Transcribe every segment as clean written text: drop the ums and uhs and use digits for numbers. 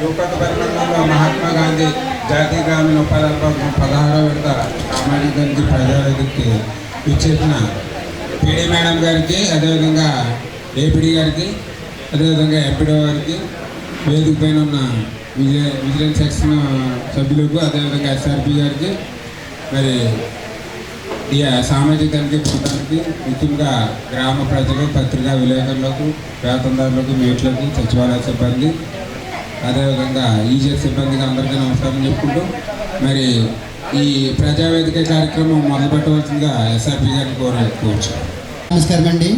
యువకొత్త పరిమాణంలో మహాత్మా గాంధీ జాతీయ గ్రామీణ ఉపాధి పథకం 16వ విడత సామాజిక తనిఖీ ప్రజావేదికకి ఇచ్చేసిన పీడీ మేడం గారికి, అదేవిధంగా ఏపీడీ గారికి, అదేవిధంగా ఎంపీడీ గారికి, వేదిక పైన ఉన్న విజిలెన్స్ సెక్షన్ సభ్యులకు, అదేవిధంగా ఎస్ఆర్పి గారికి, మరి ఈ సామాజిక తనిఖీ బృందానికి, ముఖ్యంగా గ్రామ ప్రజలు, పత్రికా విలేకరులకు, వేతనదారులకు, మేట్లకు, సచివాలయ సిబ్బంది, అదేవిధంగా ఈజీఎస్ సిబ్బందికి అందరికీ నమస్కారం చెప్పుకుంటూ మరి ఈ ప్రజావేదిక కార్యక్రమం మొదలుపెట్టవలసిందిగా ఎస్ఆర్పి గారిని కోరవచ్చు. నమస్కారం అండి.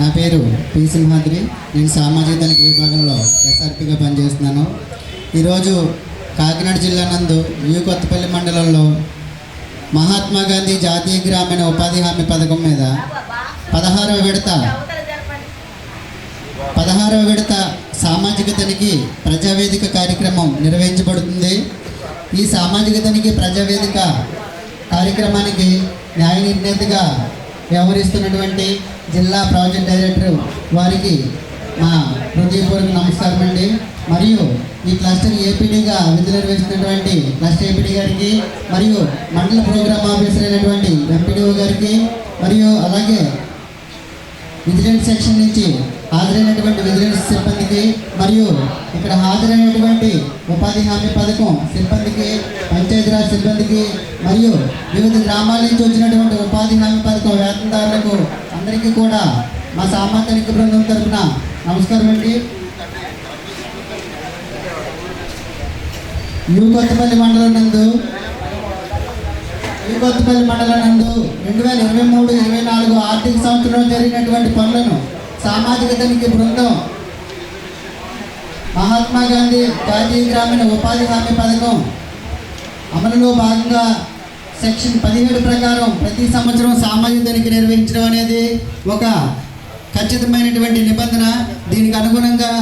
నా పేరు పి సింహాద్రి. నేను సామాజిక తనిఖీ విభాగంలో ఎస్ఆర్పిగా పనిచేస్తున్నాను. ఈరోజు కాకినాడ జిల్లా నందు యు కొత్తపల్లి మండలంలో మహాత్మా గాంధీ జాతీయ గ్రామీణ ఉపాధి హామీ పథకం మీద 16వ విడత సామాజిక తనిఖీ ప్రజావేదిక కార్యక్రమం నిర్వహించబడుతుంది. ఈ సామాజిక తనిఖీ ప్రజావేదిక కార్యక్రమానికి న్యాయ నిర్ణేతగా వ్యవహరిస్తున్నటువంటి జిల్లా ప్రాజెక్ట్ డైరెక్టర్ వారికి మా హృదయపూర్వక నమస్కారం అండి. మరియు ఈ క్లస్టర్ ఏపీడీగా విధులు నిర్వహిస్తున్నటువంటి క్లస్టర్ ఏపీడీ గారికి, మరియు మండల ప్రోగ్రామ్ ఆఫీసర్ అయినటువంటి ఎంపీడీఓ గారికి, మరియు అలాగే విజిలెన్స్ సెక్షన్ నుంచి హాజరైనటువంటి విజిలెన్స్ సిబ్బందికి, మరియు ఇక్కడ హాజరైనటువంటి ఉపాధి హామీ పథకం సిబ్బందికి, పంచాయతీరాజ్ సిబ్బందికి, మరియు వివిధ గ్రామాల నుంచి వచ్చినటువంటి ఉపాధి హామీ పథకం వేతనదారులకు అందరికీ కూడా మా సామాజిక తనిఖీ బృందం తరఫున నమస్కారం అండి. యు కొత్తపల్లి మండలం నందు 2023-24 ఆర్థిక సంవత్సరంలో జరిగినటువంటి పనులను సామాజిక తనిఖీ బృందం మహాత్మా గాంధీ జాతీయ గ్రామీణ ఉపాధి హామీ పథకం అమలులో భాగంగా సెక్షన్ 17 ప్రకారం ప్రతి సంవత్సరం సామాజిక తనిఖీ నిర్వహించడం అనేది ఒక ఖచ్చితమైనటువంటి నిబంధన. దీనికి అనుగుణంగా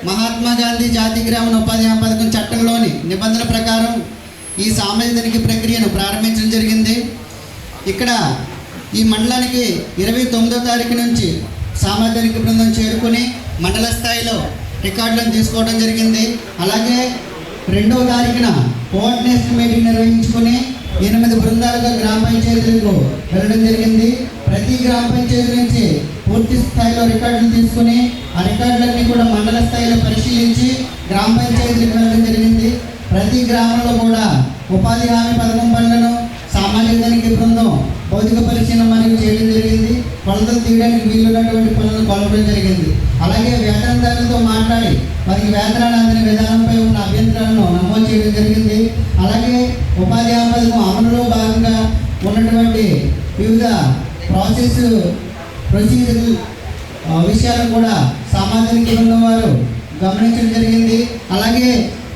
మహాత్మా గాంధీ జాతీయ గ్రామీణ ఉపాధి హామీ పథకం చట్టంలోని నిబంధనల ప్రకారం ఈ సామాజిక తనిఖీ ప్రక్రియను ప్రారంభించడం జరిగింది. ఇక్కడ ఈ మండలానికి 29వ తారీఖు నుంచి సామాజిక తనిఖీ బృందం చేరుకుని మండల స్థాయిలో రికార్డులను తీసుకోవడం జరిగింది. అలాగే 2వ తారీఖున కోఆర్డినేషన్ మీటింగ్ నిర్వహించుకుని 8 బృందాలుగా గ్రామ పంచాయతీలకు వెళ్ళడం జరిగింది. ప్రతి గ్రామ పంచాయతీ నుంచి పూర్తి స్థాయిలో రికార్డులు తీసుకుని ఆ రికార్డులన్నీ కూడా మండల స్థాయిలో పరిశీలించి గ్రామ పంచాయతీలకు వెళ్ళడం జరిగింది. ప్రతి గ్రామంలో కూడా ఉపాధి హామీ పథకం పనులను సామాజిక తనిఖీ బృందం భౌతిక పరిశీలన మరియు చేయడం జరిగింది. కొలతలు తీయడానికి వీలున్నటువంటి పనులను కొలవడం జరిగింది. అలాగే వేతనదారులతో మాట్లాడి వారికి వేతనాలు అందిన విధానంపై ఉన్న అభ్యంతరాలను నమోదు చేయడం జరిగింది. అలాగే ఉపాధి హామీ పథకం అమలులో భాగంగా ఉన్నటువంటి వివిధ ప్రొసీజర్ విషయాలను కూడా సామాజిక తనిఖీ బృందం వారు గమనించడం జరిగింది. అలాగే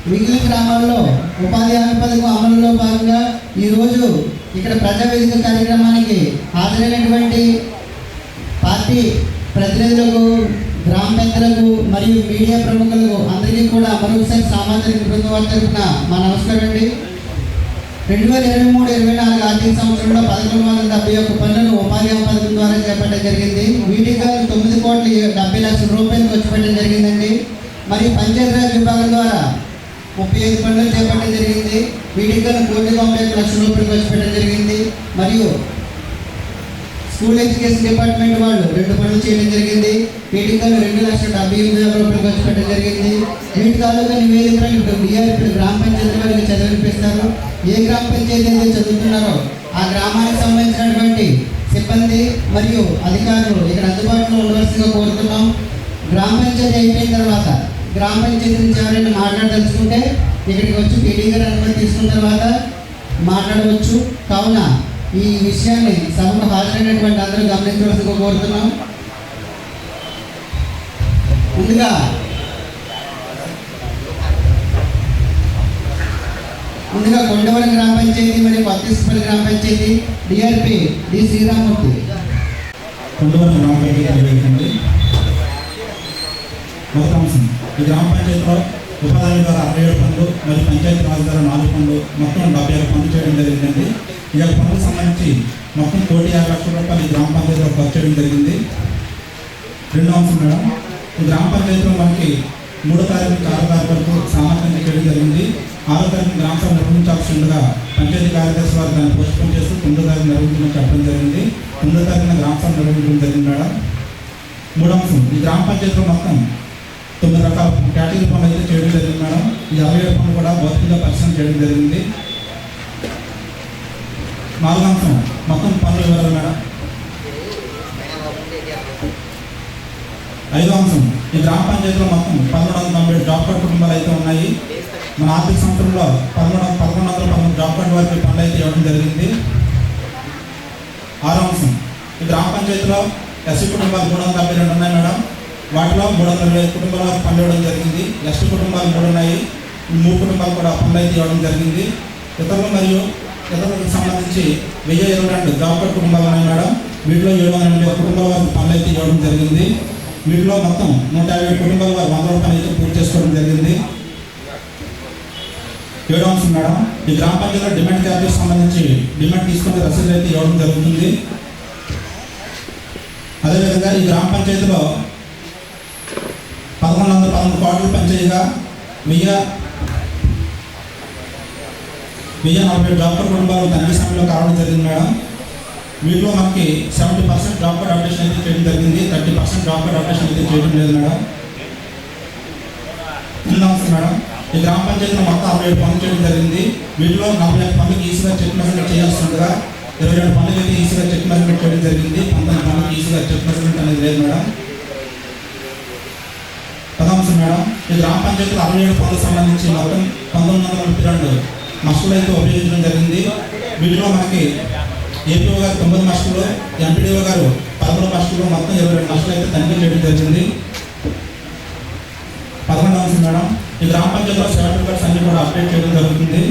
మిగిలిన గ్రామాల్లో ఉపాధి హామీ పథకం అమలులో భాగంగా ఈరోజు ఇక్కడ ప్రజావేదిక కార్యక్రమానికి హాజరైనటువంటి పార్టీ ప్రతినిధులకు, గ్రామ పెద్దలకు మరియు మీడియా ప్రముఖులకు అందరికీ కూడా మరొకసారి సామాజిక తనిఖీ బృందం వారి తరఫున మా నమస్కారం అండి. 2023-24 ఆర్థిక సంవత్సరంలో 1171 పనులను ఉపాధి హామీ పథకం ద్వారా చేపట్టడం జరిగింది. వీటికి 9,70,00,000 రూపాయలు ఖర్చు పెట్టడం జరిగిందండి. మరియు పంచాయతీరాజ్ విభాగం ద్వారా 35 పనులు చేపట్టడం జరిగింది. వీటికి 1,91,00,000 రూపాయలు ఖర్చు పెట్టడం జరిగింది. మరియు స్కూల్ ఎడ్యుకేషన్ డిపార్ట్మెంట్ వాళ్ళు 2 పనులు చేయడం జరిగింది. వీటికి 2,78,000 రూపాయలు ఖర్చు పెట్టడం జరిగింది. వీటి తాలూకా నివేదికలు ఇప్పుడు డిఆర్పీ గ్రామ పంచాయతీ వారికి చదివినిపిస్తారు. ఏ గ్రామ పంచాయతీ అయితే చదువుతున్నారో ఆ గ్రామానికి సంబంధించినటువంటి సిబ్బంది మరియు అధికారులు ఇక్కడ అందుబాటులో ఉండవలసిందిగా కోరుతున్నాం. గ్రామ పంచాయతీ అయిపోయిన తర్వాత గ్రామ పంచాయతీ నుంచి ఎవరైనా మాట్లాడదలుచుకుంటే ఇక్కడికి వచ్చి పీడీ గారి అనుమతి తీసుకున్న తర్వాత మాట్లాడవచ్చు. కావున ఈ విషయాన్ని సభకు హాజరైనటువంటి అందరూ గమనించవలసిందిగా కోరుతున్నాం. ముందుగా కొండవరం గ్రామ పంచాయతీ మరియు కొత్తపల్లి గ్రామ పంచాయతీ డిఆర్పి డి శ్రీరామూర్తి. కొండవరం గ్రామ పంచాయతీ మొదటి అంశం, ఈ గ్రామ పంచాయతీలో ఉపాధి ద్వారా 67 పనులు మరియు పంచాయతీ రాజ్ ద్వారా 4 పనులు, మొత్తం 71 పనులు చేయడం జరిగిందండి. ఈ యొక్క పనులకు సంబంధించి మొత్తం 1,50,00,000 రూపాయలు ఈ గ్రామ పంచాయతీలో ఖర్చు చేయడం జరిగింది. రెండో అంశం మేడం, ఈ గ్రామ పంచాయతీలో మనకి 3వ తారీఖు 6వ తారీఖు వరకు సామాన్యంగా చేయడం జరిగింది. 6వ తారీఖు గ్రామ సభ నిర్వహించాల్సిందిగా పంచాయతీ కార్యదర్శి వారు దాన్ని పోస్ట్పోన్ చేస్తూ 9వ తారీఖు నిర్వహించమని చెప్పడం జరిగింది. 9వ తారీఖున గ్రామ సభ నిర్వహించడం జరిగింది మేడం. మూడో అంశం, ఈ గ్రామ పంచాయతీలో మొత్తం 9 రకాల కేటగిరీ పనులు అయితే చేయడం జరిగింది మేడం. ఈ 67 పనులు కూడా భౌతికంగా పరిశ్రమ చేయడం జరిగింది. 4వ అంశం, మొత్తం పనులు వివరాలు మేడం. 5వ అంశం, ఈ గ్రామ పంచాయతీలో మొత్తం 1190 జాబ్ కార్డ్ కుటుంబాలు అయితే ఉన్నాయి. మన ఆర్థిక సంవత్సరంలో 1111 జాబ్ కార్డు వారికి పనులు అయితే ఇవ్వడం జరిగింది. 6వ అంశం, ఈ గ్రామ పంచాయతీలో ఎస్సీ కుటుంబాలు 372 ఉన్నాయి మేడం. వాటిలో 325 కుటుంబాల వారికి పనులు ఇవ్వడం జరిగింది. ఎస్టీ కుటుంబాలు 3 ఉన్నాయి. ఈ 3 కుటుంబాలు కూడా పనులు అయితే ఇవ్వడం జరిగింది. ఇతరులు మరియు ఇతరులకు సంబంధించి 1022 జాబ్ కార్డ్ కుటుంబాలు ఉన్నాయి మేడం. వీటిలో 780 కుటుంబాల వారికి పనులు అయితే ఇవ్వడం జరిగింది. వీటిలో మొత్తం 157 కుటుంబాల వారు 100 రూపాయలు అయితే పూర్తి చేసుకోవడం జరిగింది. 7వ అంశం మేడం, ఈ గ్రామ పంచాయతీలో డిమాండ్ క్యాపిటల్ సంబంధించి డిమాండ్ తీసుకునే రసీదు అయితే ఇవ్వడం జరుగుతుంది. అదేవిధంగా ఈ గ్రామ పంచాయతీలో 1111 కోట్లు పంచాయతీగా 1047 జాబ్ కార్డ్ కుటుంబాలు తనిఖీ సమయంలో కావడం జరిగింది మేడం. వీటిలో మనకి 70% జాబ్ కార్డ్ అప్డేషన్ అయితే చేయడం జరిగింది. 30% జాబ్ కార్డ్ అప్డేషన్ అయితే చేయడం లేదు మేడం. 9వ అంశం మేడం, ఈ గ్రామ పంచాయతీలో మొత్తం 67 పనులు చేయడం జరిగింది. వీటిలో 45 పనులకు ఈసీగా చెక్ మెజర్మెంట్ చేయాల్సి ఉండగా 22 పనులకి అయితే ఈసీగా చెక్ మెజర్మెంట్ చేయడం జరిగింది. 19 పనులకు ఈసీగా చెక్ మెజర్మెంట్ అనేది లేదు మేడం. 10వ అంశం మేడం, ఈ గ్రామ పంచాయతీలో 67 పనులకు సంబంధించి మొత్తం 1932 మస్టులు అయితే ఉపయోగించడం జరిగింది. వీటిలో మనకి ఏపీఓ గారు 9 మస్టులు, ఎంపీడీఓ గారు 11 మస్టులు, మొత్తం 22 మస్టులు అయితే తనిఖీ చేయడం జరిగింది. 11వ అంశం మేడం, ఈ గ్రామ పంచాయతీలో సర్టిఫికెట్స్ అన్ని కూడా అప్డేట్ చేయడం జరుగుతుంది.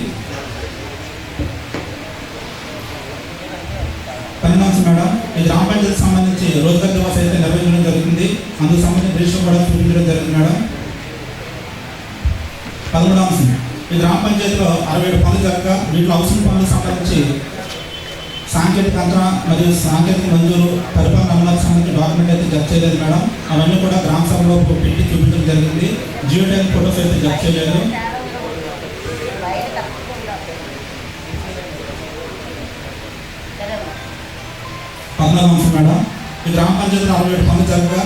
12వ అంశం మేడం, ఈ గ్రామ పంచాయతీకి సంబంధించి రోజ్గార్ దివాస్ అయితే నిర్వహించడం జరుగుతుంది. అందుకు సంబంధించిన రిజిస్టర్ కూడా చూపించడం జరిగింది మేడం. 13వ అంశం, ఈ గ్రామ పంచాయతీలో 67 పనులు జరగగా వీటిలో హౌసింగ్ పనులకు సంబంధించి సాంకేతిక అంతర మరియు సాంకేతిక మంజూరు పరిపాలన అమలుకు సంబంధించిన డాక్యుమెంట్ అయితే జత చేయలేదు మేడం. అవన్నీ కూడా గ్రామ సభలో పెట్టి చూపించడం జరిగింది. జియో ట్యాగ్ ఫోటోస్ అయితే జత చేయలేదు. 14వ అంశం మేడం, ఈ గ్రామ పంచాయతీలో 67 పనులు జరగగా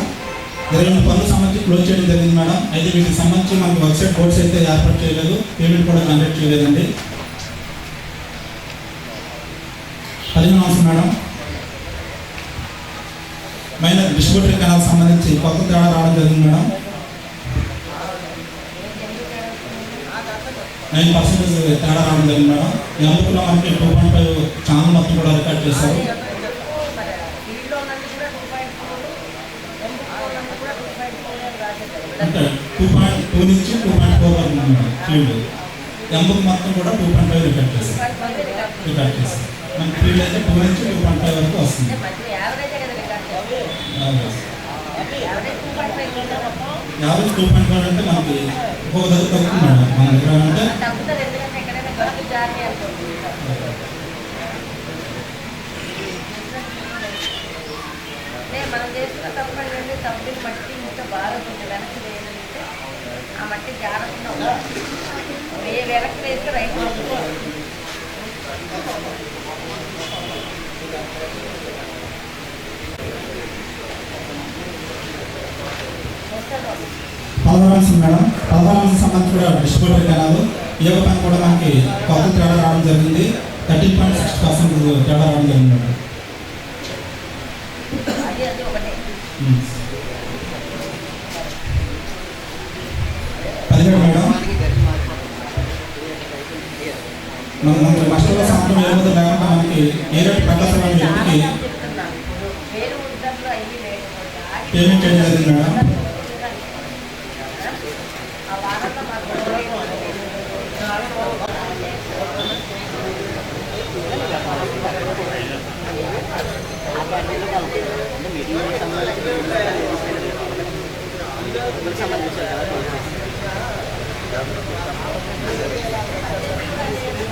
28 పనులకు సంబంధించి క్లోజ్ చేయడం జరిగింది మేడం. అయితే వీటికి సంబంధించి మనకు వెబ్సైట్ కోడ్స్ అయితే ఏర్పాటు చేయలేదు, పేమెంట్ కూడా జనరేట్ చేయలేదండి. 15వ అంశం మేడం, మైనర్ డిస్ట్రిబ్యూటరీ కెనాల్ సంబంధించి కొత్త తేడా రావడం జరిగింది మేడం. 9% తేడా రావడం జరిగింది మేడం. ఈ అందుకులో మనకి 2.5 ఛానల్ మొత్తం కూడా రికార్డ్ చేశారు. అంటే 2.2 నుంచి 2.4 వరకు ఉంది మేడం. ఫీల్డ్ ఎంబుక్ మొత్తం కూడా 2.5 రికార్డ్ చేశారు. మనకి ఫీల్డ్ అయితే 2 నుంచి 2.5 వరకు వస్తుంది. యావరేజ్ 2.5 అంటే మనకి ఒక దగ్గర తగ్గుతుంది మేడం. మన దగ్గర అంటే మనం చేస్తున్న తప్పండి తప్పని మట్టి ఇంకా బాగా కొంచెం వెనక్కి వేయాలంటే ఆ మట్టి జాగ్రత్తగా వెనక్కి వేస్తే రైతు 16వ అంశం మేడం, 16వ అంశం సంబంధించి కూడా డిస్ట్రిబ్యూటరీ కెనాల్ ఈ యొక్క పని కూడా మనకి కొత్త తేడా రావడం జరిగింది. 13.6% తేడా రావడం జరిగింది మేడం. అది ఒకటే 17 మేడం, మనకి నష్టంలో సంవత్సరం ఏమైతే లేకుండా మనకి ఏ రేటు ప్రకాశం వ్యక్తికి పేమెంట్ చేయడం జరిగింది మేడం.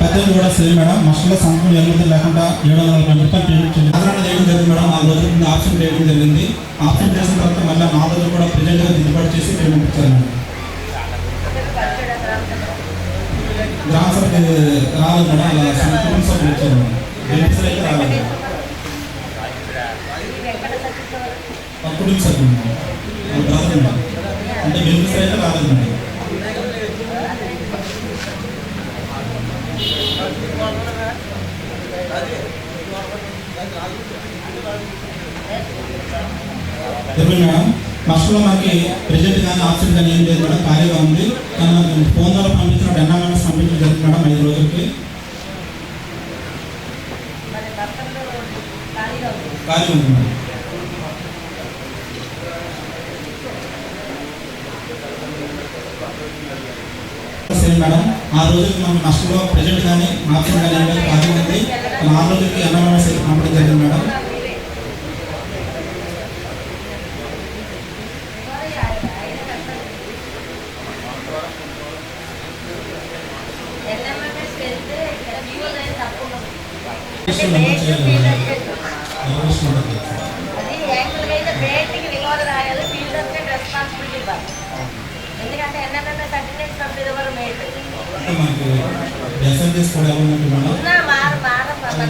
పెద్దలు కూడా సేమ్ మేడం. మస్టర్లో సంతకం ఎరుగుదల లేకుండా 740 రూపాయలు పేమెంట్ చేయాలి. ఆధారణ చేయడం జరిగింది మేడం. 4 రోజుల ముందు ఆప్షన్ చేయడం జరిగింది. ఆప్షన్ చేసిన తర్వాత మళ్ళీ 4 రోజులు కూడా ప్రెజెంట్గా దిద్దుబాటు చేసి పేమెంట్ ఇచ్చారు మేడం. గ్రామ సభకి రాలేదు మేడం. అలా కుటుంబ సభ్యులు ఇచ్చారు మేడం. బెనిఫిట్స్ అయితే రాలేదు. కుటుంబ సభ్యులు రాలేదు మేడం. అంటే బెనిఫిట్స్ అయితే రాలేదు మేడం. మేడం మస్టర్లో మనకి ప్రెజెంట్ కానీ ఆప్షన్ కానీ ఏం లేదు మేడం. ఖాళీగా ఉంది. కానీ ఫోన్ ద్వారా పంపించిన ఎన్ఆర్ఎంఎస్ పంపించడం జరిగింది మేడం 5 రోజులకి. ఖాళీ ఉంది మేడం. Same madam. 6 రోజులకి మనకి మస్టర్లో ప్రెజెంట్ కానీ ఆప్షన్ కానీ ఏం లేదు. ఖాళీ ఉంది. 6 రోజులకి ఎన్ఆర్ఎంఎస్ అయితే పంపడం జరిగింది మేడం. అది యాక్చువల్గా అయితే బేటికి రికార్డు రాయాలి. ఫీల్డ్ అసిస్టెంట్ రెస్పాన్సిబిలిటీ ఇవ్వాలి. ఎందుకంటే ఎన్ఎంఎంఎస్ సర్టిఫికేట్స్ పంపిణీ ఎవరు మేట్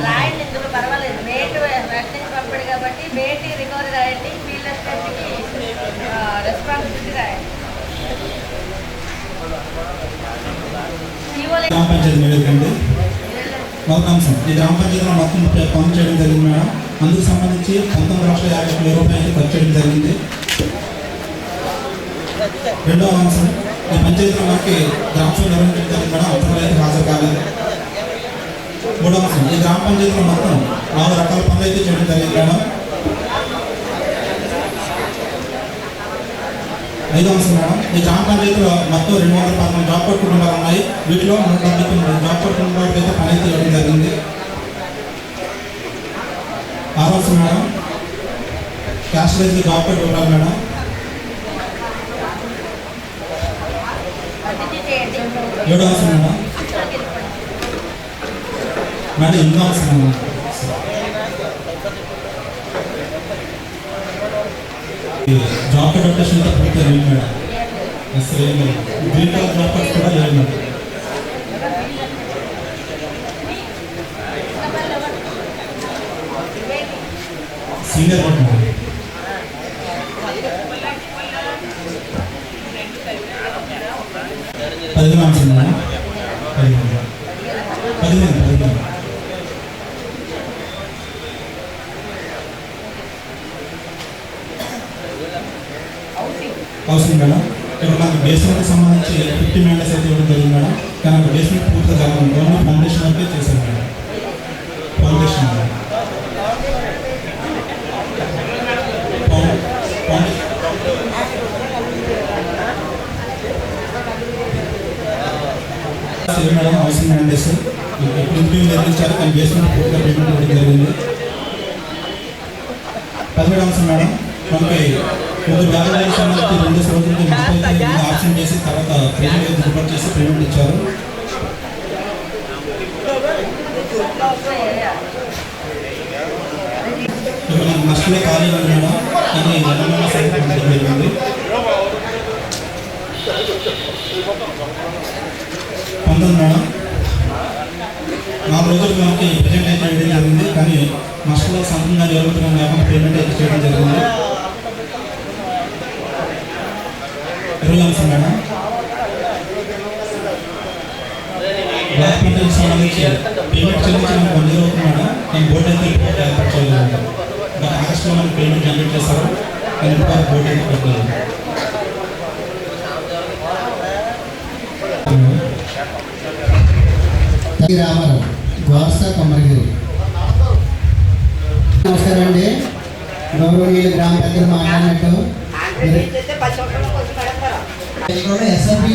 రాయండి. ఇందులో పర్వాలేదు. మేట్ వెంటనే పంపిణీ కాబట్టి బేటికి రికార్డు రాయండి. ఫీల్డ్ అసిస్టెంట్కి రెస్పాన్సిబిలిటీ రాయండి. గ్రామ పంచాయతీ మేడండి అంశం. ఈ గ్రామ పంచాయతీలో మొత్తం పనులు చేయడం జరిగింది మేడం. అందుకు సంబంధించి 19,50,000 రూపాయలు ఖర్చు చేయడం జరిగింది. రెండవ అంశం, ఈ పంచాయతీలో మనకి గ్రామ సభ నిర్వహించడం జరిగింది మేడం. అంతలో అయితే హాజరు కాలేదు. మూడవ అంశం, ఈ గ్రామ పంచాయతీలో మొత్తం 4 రకాల పనులు అయితే చేయడం జరిగింది మేడం. ఐదవ అంశం మేడం, ఈ గ్రామ పంచాయతీలో మొత్తం 214 జాబ్ కార్డ్ కుటుంబాలు ఉన్నాయి. వీటిలో 199 జాబ్ కార్డ్ కుటుంబాలకు అయితే పని అయితే ఇవ్వడం జరిగింది. ఆరవ అంశం మేడం, క్యాష్లెస్ జాబ్ కార్డ్ ఇవ్వాలి మేడం. ఏడవ అంశం మేడం, మేడం 8వ అంశం మేడం, జాబ్ కార్డ్ అప్డేషన్ అయితే పూర్తి లేదు madam. Green card job cards కూడా లేదు మేడం. Senior court madam. 15వ అంశం మేడం. 15 housing madam. ఇక్కడ మనకి బేస్మెంట్కి సంబంధించి 50 మెంబర్స్ అయితే ఇవ్వడం జరిగింది మేడం. కానీ అక్కడ బేస్మెంట్ పూర్తిగా జరగదు. ఓన్లీ ఫౌండేషన్ వరకే చేశారు madam. Foundation madam. Housing members ఇంటికి నిర్మించారు. కానీ బేస్మెంట్ పూర్తిగా పేమెంట్ ఇవ్వడం జరిగింది. 17వ అంశం మేడం, మనకి కొందరు వ్యాపారాలకు సంబంధించి 2 రోజులకి మొత్తం ఆప్షన్ చేసి తర్వాత పేమెంట్ దిగుబడి చేసి పేమెంట్ ఇచ్చారు. ఇప్పుడు మనకు నష్టమే ఖాళీ ఉంది మేడం. ఇది ఎన్ఎంఎంఎస్ జరిగింది. 19 మేడం, 4 రోజులకు మనకి ప్రజెంట్ అయితే వేయడం జరిగింది. కానీ నష్టంలో సంతంగా జరుగుతున్న లేకుండా పేమెంట్ అయితే చేయడం జరిగింది. 20వ అంశం మేడం, బ్లాక్ పంటలకు సంబంధించి పేమెంట్ చెల్లించడానికి 1 year అవుతుంది మేడం. కానీ బోర్డు అయితే ఇప్పుడు ఏర్పాటు చేయలేదు. ఆగస్టులో మనకి పేమెంట్ జనరేట్ చేస్తారు. కానీ ఇప్పుడు బోర్డు అయితే పెట్టలేదు. రామారావు ద్వారసా కొమ్మరగిరి. నమస్కారం అండి. గౌరవనీయులు గ్రామ పెద్దలు మాట్లాడినట్టు ఎస్ఎఫ్పీ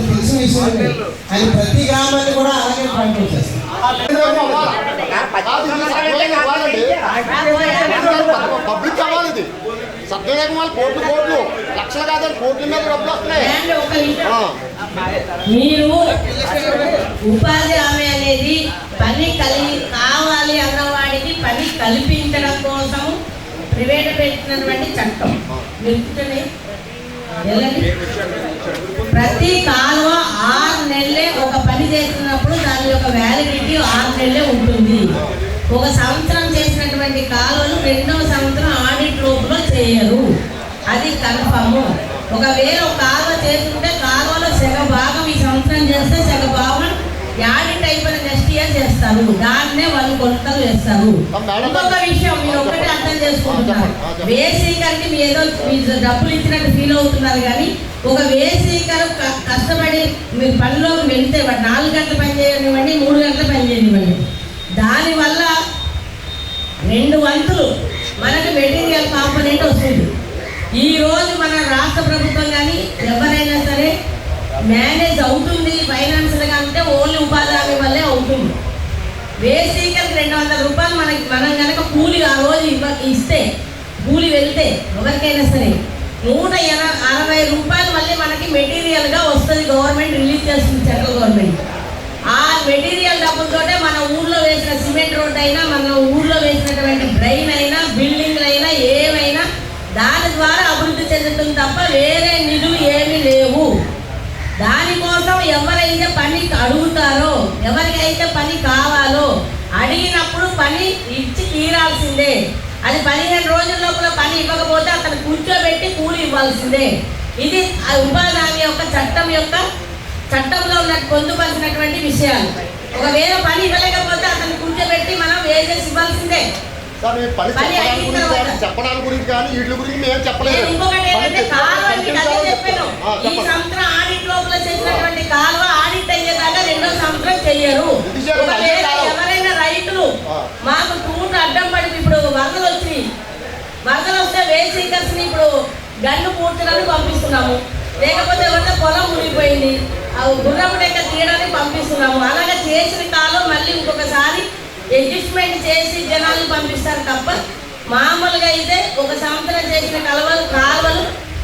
తెలిసిన విషయం. అది ప్రతి గ్రామాన్ని కూడా అలాగే కంట్రోల్ చేస్తారు. పబ్లిక్ కావాలి. సత్యనారాయణ వాళ్ళు కోట్లు లక్షలు కాదని కోట్ల మీద డబ్బులు వస్తున్నాయి. మీరు ఉపాధి హామీ అనేది పని కావాలి అన్నవాడికి పని కల్పించడం కోసం ప్రవేశపెట్టినటువంటి చట్టం. ప్రతి కాలువ 6 నెలలే ఒక పని చేస్తున్నప్పుడు దాని యొక్క వ్యాలిడిటీ 6 నెలలే ఉంటుంది. ఒక సంవత్సరం చేసినటువంటి కాలువలు 2వ సంవత్సరం ఆడిట్ లోపల చేయరు, అది కన్ఫర్మ్. ఒకవేళ ఒక కాలువ చేస్తుంటే కాలువలో సగ భాగం ఈ సంవత్సరం చేస్తే సగ భాగం ఆడిట్ అయిపోయిన నెక్స్ట్ ఇయర్ చేస్తారు. దాన్నే వాళ్ళు కొలతలు వేస్తారు. ఇంకొక విషయం మీరు ఒకటి అర్థం చేసుకుంటున్నారు, వేసీకర్కి మీరు డబ్బులు ఇచ్చినట్టు ఫీల్ అవుతున్నారు. కానీ ఒక వేసీకర్ కష్టపడి మీరు పనిలోకి వెళ్తే 4 గంటలు పని చేయనివ్వండి, 3 గంటలు పని చేయనివ్వండి, దానివల్ల 2 వంతులు మనకు మెటీరియల్ కాంపోనెంట్ వస్తుంది. ఈరోజు మన రాష్ట్ర ప్రభుత్వం కానీ ఎవరైనా సరే మేనేజ్ అవుతుంది ఫైనాన్షియల్గా అంటే ఓన్లీ ఉపాధి హామీ వల్లే అవుతుంది. వేసీకల్కి 200 రూపాయలు మనం కనుక కూలి ఆ రోజు ఇస్తే కూలి వెళ్తే ఎవరికైనా సరే 160 రూపాయలు మళ్ళీ మనకి మెటీరియల్గా వస్తుంది. గవర్నమెంట్ రిలీజ్ చేస్తుంది, సెంట్రల్ గవర్నమెంట్. ఆ మెటీరియల్ డబ్బులతోటే మన ఊర్లో వేసిన సిమెంట్ రోడ్ అయినా, మన ఊర్లో వేసినటువంటి డ్రైన్ అయినా, బిల్డింగ్లు అయినా, ఏమైనా దాని ద్వారా అభివృద్ధి చెందుతుంది తప్ప వేరే నిధులు ఏమీ లేవు. దానికోసం ఎవరైతే పని అడుగుతారో, ఎవరికైతే పని కావాలో అడిగినప్పుడు పని ఇచ్చి తీరాల్సిందే. అది 15 రోజుల లోపల పని ఇవ్వకపోతే అతను కూర్చోబెట్టి కూలి ఇవ్వాల్సిందే. ఇది ఉపాధి హామీ యొక్క చట్టంలో ఉన్నట్టు పొందుపరిచినటువంటి విషయాలు. ఒకవేళ పని ఇవ్వలేకపోతే అతను కూర్చోబెట్టి మనం వేజెస్ ఇవ్వాల్సిందే. చెప్పడానికి గురించి కానీ వీటి గురించి మేము చెప్పలేదు. ఇంకొకటి ఏంటంటే కాలువ చెప్పాను, ఈ సంవత్సరం ఆడిట్ లోపల చేసినటువంటి కాలువ ఆడిట్ అయ్యేదాకా 2వ సంవత్సరం చెయ్యరు. ఎవరైనా రైతులు మాకు టూట్ అడ్డం పడి ఇప్పుడు వరదలు వస్తే వేసీకర్స్ ఇప్పుడు గన్ను పూడ్చడానికి పంపిస్తున్నాము, లేకపోతే ఎవరైనా పొలం మునిగిపోయింది గుర్రపు డెక్క తీయడానికి పంపిస్తున్నాము. అలాగే చేసిన కాలువ మళ్ళీ ఇంకొకసారి అడ్జస్ట్మెంట్ చేసి జనాలు పంపిస్తారు తప్ప మామూలుగా అయితే ఒక సంవత్సరం చేసిన కాలువలు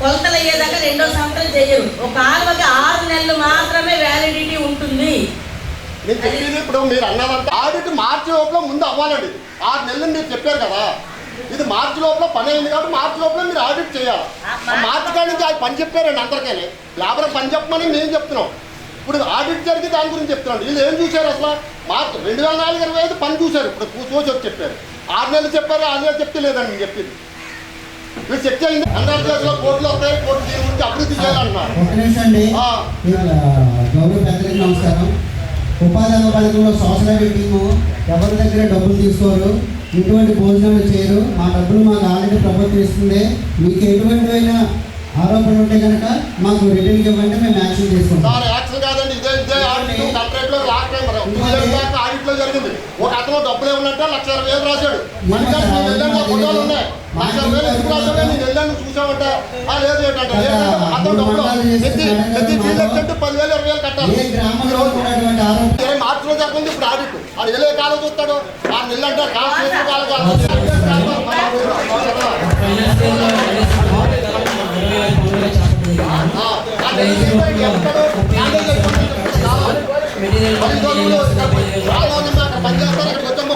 కొలతలు అయ్యేదాకా 2వ సంవత్సరం చేయరు. ఒక కాలువకి 6 నెలలు మాత్రమే వ్యాలిడిటీ ఉంటుంది. నేను చెప్పింది ఇప్పుడు మీరు అన్నదంటే ఆడిట్ మార్చి లోపల ముందు అవ్వాలండి. 6 నెలలు మీరు చెప్పారు కదా, ఇది మార్చి లోపల పని అయింది కాబట్టి మార్చి లోపల మీరు ఆడిట్ చేయాలి. మార్చి కాడి నుంచి అది పని చెప్పారండి అందరికీ. లేబర్ పని చెప్పమని మేము చెప్తున్నాం. ఇప్పుడు ఆడిట్ జరిగి దాని గురించి చెప్తున్నాను. వీళ్ళు ఏం చూశారు అసలు? మార్చి 2024-25 పని చూశారు. ఇప్పుడు చూసి వచ్చి చెప్పారు. 6 నెలలు చెప్పారు, 6 నెలలు చెప్తే లేదండి నేను చెప్పింది. మీరు చెక్ చేయండి. ఆంధ్రప్రదేశ్లో కోట్లు వస్తాయి, కోట్లు దీని గురించి అభివృద్ధి చేయాలంటున్నారు. నమస్కారం. ఉపాధి హామీ పథకంలో సోషల్ టీము ఎవరి దగ్గర డబ్బులు తీసుకోరు, ఎటువంటి భోజనాలు చేయరు. మా డబ్బులు మాకు ఆల్రెడీ ప్రభుత్వం ఇస్తుంది. మీకు ఎటువంటి ఆరోపణలు ఉంటే కనుక మాకు రిటర్న్ ఇవ్వండి, మేము యాక్షన్ తీసుకుంటాం. యాక్షన్ కాదండి, ఇదే ఆడిట్ కలెక్టరేట్లో లాస్ట్ టైం ఆడిట్లో జరిగింది. ఒక అతను డబ్బులు ఏమన్నంటే 1,20,000 రాశాడు. ఫోటోలు ఉన్నాయి. 1,20,000 ఎందుకు రాశాడు? నేను వెళ్ళాను చూసామంటే లేదు ఏంటంటే అతను డబ్బులు ప్రతి ఫీల్డ్ వచ్చి 10,000 20,000 కట్టాలి. మార్చిలో జరిగింది ఇప్పుడు ఆడిట్. అది వెళ్ళే కాలం చూస్తాడు 6 నెలలు అంటే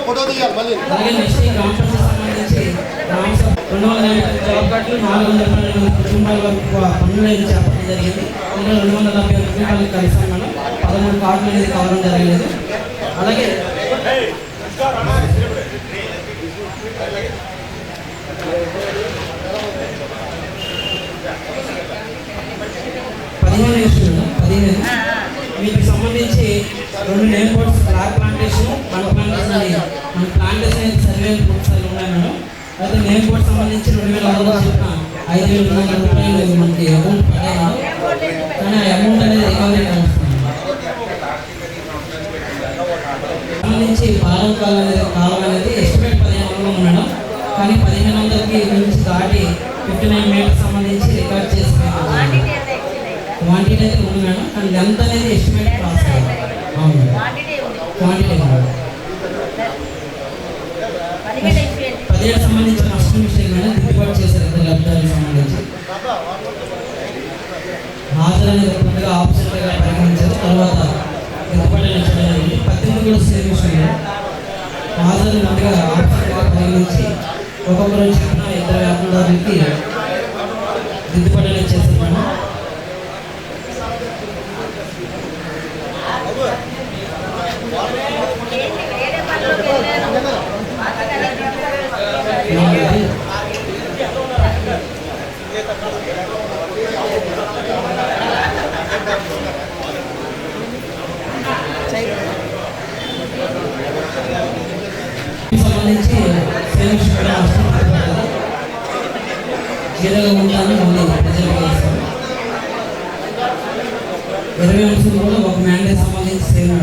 ఫోటో తీయాలి మళ్ళీ. జాబ్ కార్డులు 412 కుటుంబాల వరకు పన్నులు అయితే చెప్పడం జరిగింది. 270 కుటుంబాలకు కలిసాం మనం. 13 కార్డులు అనేది కావడం జరగలేదు. అలాగే 15 వీటికి సంబంధించి 2 నేమ్ బోర్డ్స్ ఫ్లాగ్ ప్లాంటేషన్, మన ప్లాంటేషన్ అని మన ప్లాంటేషన్ అయితే సర్వే ఒకసారి ఉన్నాయి మేడం. అయితే నేమ్ బోర్డ్ సంబంధించి 2006 చెప్పిన 5,200 రూపాయలు మనకి అమౌంట్ పడ్డాయి. కానీ ఆ అమౌంట్ అనేది రికవరీ సంబంధించి కాలం అనేది ఎస్టిమేట్ 1,500 మేడం. కానీ 1,500కి నుంచి దాటి 59 మీటర్స్ సంబంధించి రికార్డ్ చేసి క్వాంటిటీ అయితే ఉంది మేడం. కానీ లెంత్ అనేది ఎస్టిమేట్ రాస్తారు. అవును క్వాంటిటీ 17 సంబంధించిన నష్టం విషయం మేడం దిద్దుబాటు చేశారు ఇద్దరు లబ్ధాలు. హాజరైన ముందుగా ఆబ్సెంట్గా పరిగణించారు. తర్వాత దిద్దుబాటు 18 కూడా సేమ్ విషయంలో హాజరు ముందుగా ఆబ్సెంట్గా పరిగణించి ఒక్కొక్కరు చెప్పిన 2 వ్యాపారాలకి దిద్దుబాటు చేస్తున్నాను. సంబంధించి జీరోగా ఉంటాను మళ్ళీ ప్రజలకు వేస్తాను. 20 అంశాలు కూడా ఒక మ్యాండేట్ సంబంధించి సేమ్.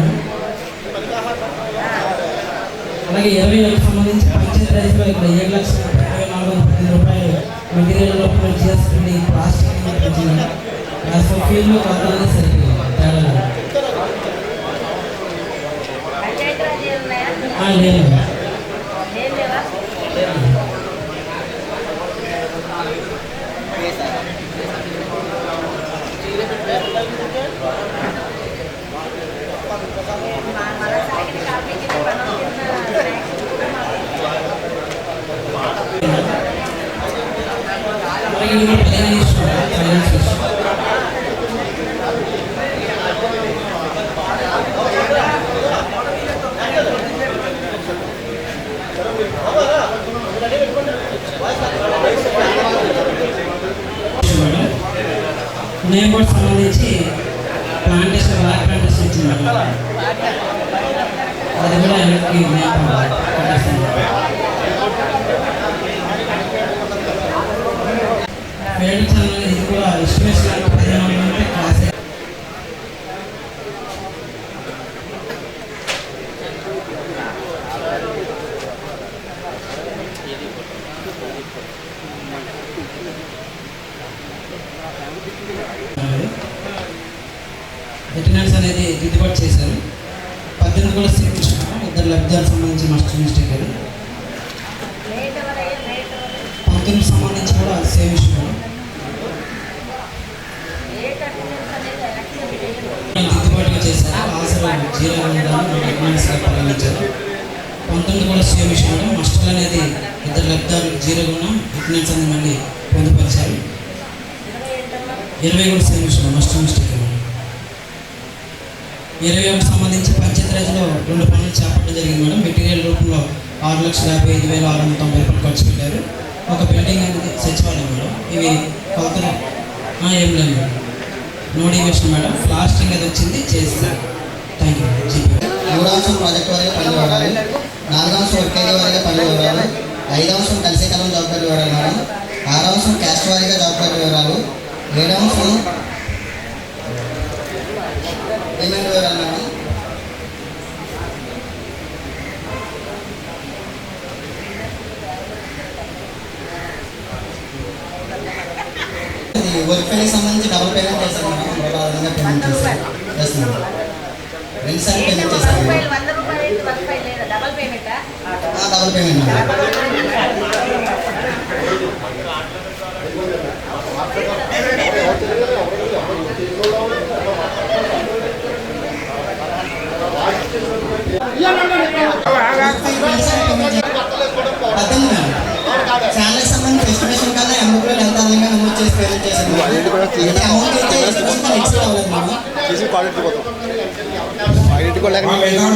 అలాగే 20 సంబంధించి పంచాయతీ రైతులో ఇక్కడ 7,24,10 రూపాయలు మెటీరియల్ రూపంలో చేసుకుని ప్లాస్టిక్ ఫీల్డ్లో కావాలని సరిపోయింది తేడా లేదు. నేమ్ బోర్డ్ సంబంధించి ప్లాంటేషన్ బ్లాక్ ప్లాంటేషన్ ఇచ్చింది. అది కూడా ఫెయిల్ ఛానల్ ఇది కూడా ఎస్టిమేషన్ పరిమాణం క్లాస్ అటెండెన్స్ అనేది దిద్దుబాటు చేశారు. 18 కూడా సేమ్ ఇష్టం. 2 లబ్ధిదారులకు సంబంధించి మిస్టేక్ అది. 19 సంబంధించి కూడా సేమ్ ఇష్టం. దిద్దుబాటుగా చేశారు. ఆసరా జీరో పరిగణించారు. 19 కూడా సేమ్ ఇష్టం. మస్టర్లు అనేది 2 లబ్ధిదారులకు జీరో గుణం అటెండెన్స్ అనేది మళ్ళీ పొందుపరిచారు. 20 కూడా సేమ్ ఇష్టం. మిస్టేక్ 21 సంబంధించి పంచాయతీ రాజ్లో 2 పనులు చేపట్టడం జరిగింది మేడం. మెటీరియల్ రూపంలో 6,55,690 రూపాయలు ఖర్చు పెట్టారు. ఒక బిల్డింగ్ అనేది సచివాలయం మేడం. ఇవి కొలతలు ఏం లేదు madam. No deviation madam. Plastering అది వచ్చింది చేస్తారు. Thank you. 3వ అంశం ప్రాజెక్ట్ వారిగా పనులు వివరాలు, 4వ అంశం వర్కేరియా వారిగా పనులు వివరాలు, 5వ అంశం కలిసే కాలం జాబ్ కార్డు వివరాలు మేడం. 6వ అంశం క్యాస్ట్ వారీగా జాబ్ కార్డు వివరాలు, 7వ అంశం పేమెంట్ వివరాలు మేడం. వర్క్ పేమెంట్ సంబంధించి డబుల్ పేమెంట్ చేశారు మేడం. 160 పేమెంట్ చేశారు. చేస్తున్నాం 2 సార్లు పేమెంట్ చేశారు. డబుల్ పేమెంట్ ఛానల్కి సంబంధించి ఎస్టిమేషన్ కన్నా ఎంబీలో ఎంత అదనంగా నమోదు చేసి పేమెంట్ చేశారు. అమౌంట్ అయితే ఎస్టిమేషన్ ఎక్స్ట్రా అవ్వలేదు మేడం.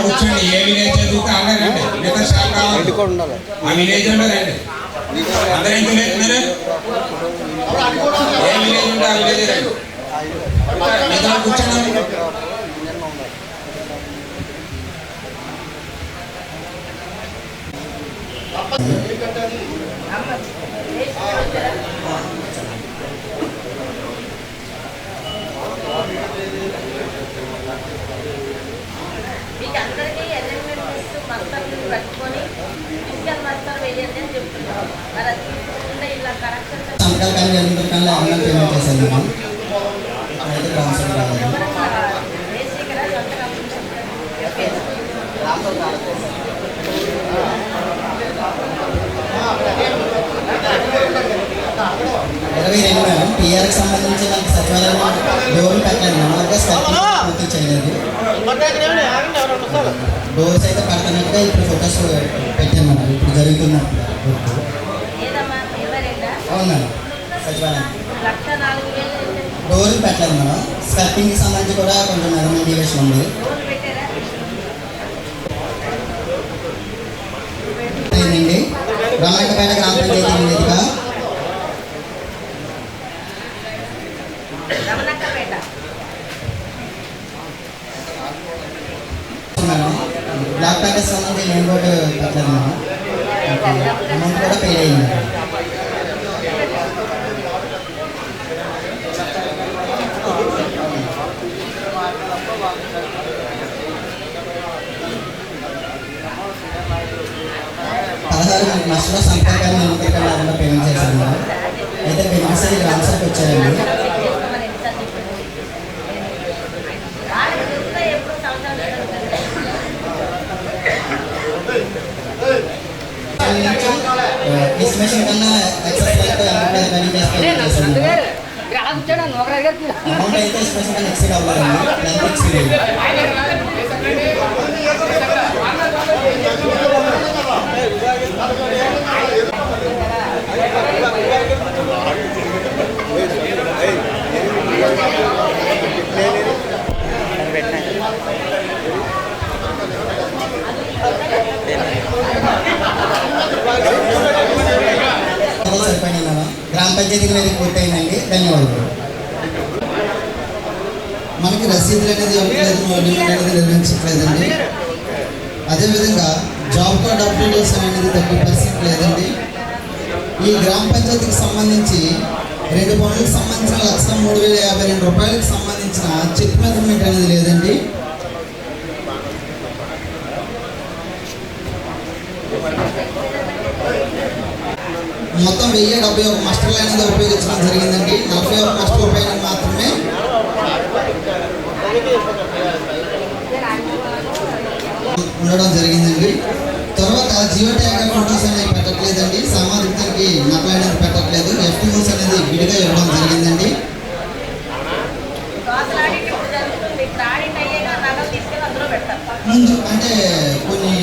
కూర్చోండి. ఏ విలేజ్ చదువుతా అలాగండి. మిగతా షాప్ కావాలి. ఆ విలేజ్ ఉండదండి. అందరూ ఏం చేస్తున్నారు? ఏ విలేజ్ ఉంటే ఆ విలేజ్ రండి. మిగతా కూర్చోండి. మీకు అందరికీ ఎన్ఎంఎస్ మస్తర్లు కట్టుకొని ఫిజికల్ మస్తర్ వేయండి అని చెప్తున్నాం. మరి అది తీసుకుంటే ఇలా కరెక్షన్ సంతకాలు కానీ ఎన్ని కానీ ఆన్లైన్ పేమెంట్ చేశాను మేడం. అయితే ట్రాన్స్ఫర్ కావాలి. బేసిక్గా సంతకం 22 మేడం. టీఆర్కి సంబంధించి మనకి సచివాలయం డోర్లు పెట్టలేదు మేడం. అలాగే స్కర్టింగ్ పూర్తి చేయలేదు. డోర్స్ అయితే పడుతున్నట్టుగా ఇప్పుడు ఫోటోస్ పెట్టాను మేడం. ఇప్పుడు జరుగుతున్నట్టు అవును మేడం. సచివాలయం డోర్లు పెట్టలేదు మేడం. స్కర్టింగ్కి సంబంధించి కూడా కొంచెం మెజర్మెంట్ డివియేషన్ ఉంది. అయిందండి. రమణకపేట గ్రామ పంచాయతీ నివేదిక. మేడం బ్లాక్ ప్యాకెట్ సంబంధించి నేను కూడా పెట్టలేదు మేడం. అమౌంట్ కూడా పే అయింది. 16 నష్టంలో సంపర్కాన్ని నియంత్రణ పేమెంట్ చేశాను మేడం. అయితే బెనిఫిషరీ ఆన్సర్కి వచ్చారండి. ఎస్టిమేషన్ కన్నా ఎక్సెస్ అమౌంట్ అయితే ఎస్టిమేషన్ కన్నా ఎక్సీడ్ అవ్వాలండి. ఎక్సీడ్ సరిపోయింది మేడం. గ్రామ పంచాయతీ నివేదిక పూర్తయిందండి. ధన్యవాదాలు. మనకి రసీదులు అనేది ఇవ్వట్లేదు, మౌల్యం అనేది నిర్వహించట్లేదండి. అదేవిధంగా జాబ్ కార్డ్ అప్డేటేషన్ అనేది 30% లేదండి. ఈ గ్రామ పంచాయతీకి సంబంధించి 2 పనులకు సంబంధించిన 1,03,052 రూపాయలకు సంబంధించిన చెక్ మెజర్మెంట్ అనేది లేదండి. మొత్తం 1071 మస్టర్లు అనేది ఉపయోగించడం జరిగిందండి. 41 మస్టర్ల పైన మాత్రమే ఉండడం జరిగిందండి. తర్వాత జియో ట్యాగ్ ఫోటోస్ అనేవి పెట్టట్లేదండి. సామాజికానికి నకలు అనేది పెట్టట్లేదు. ఎఫ్టీఓస్ అనేది విడిగా ఇవ్వడం జరిగిందండి. ముందు అంటే కొన్ని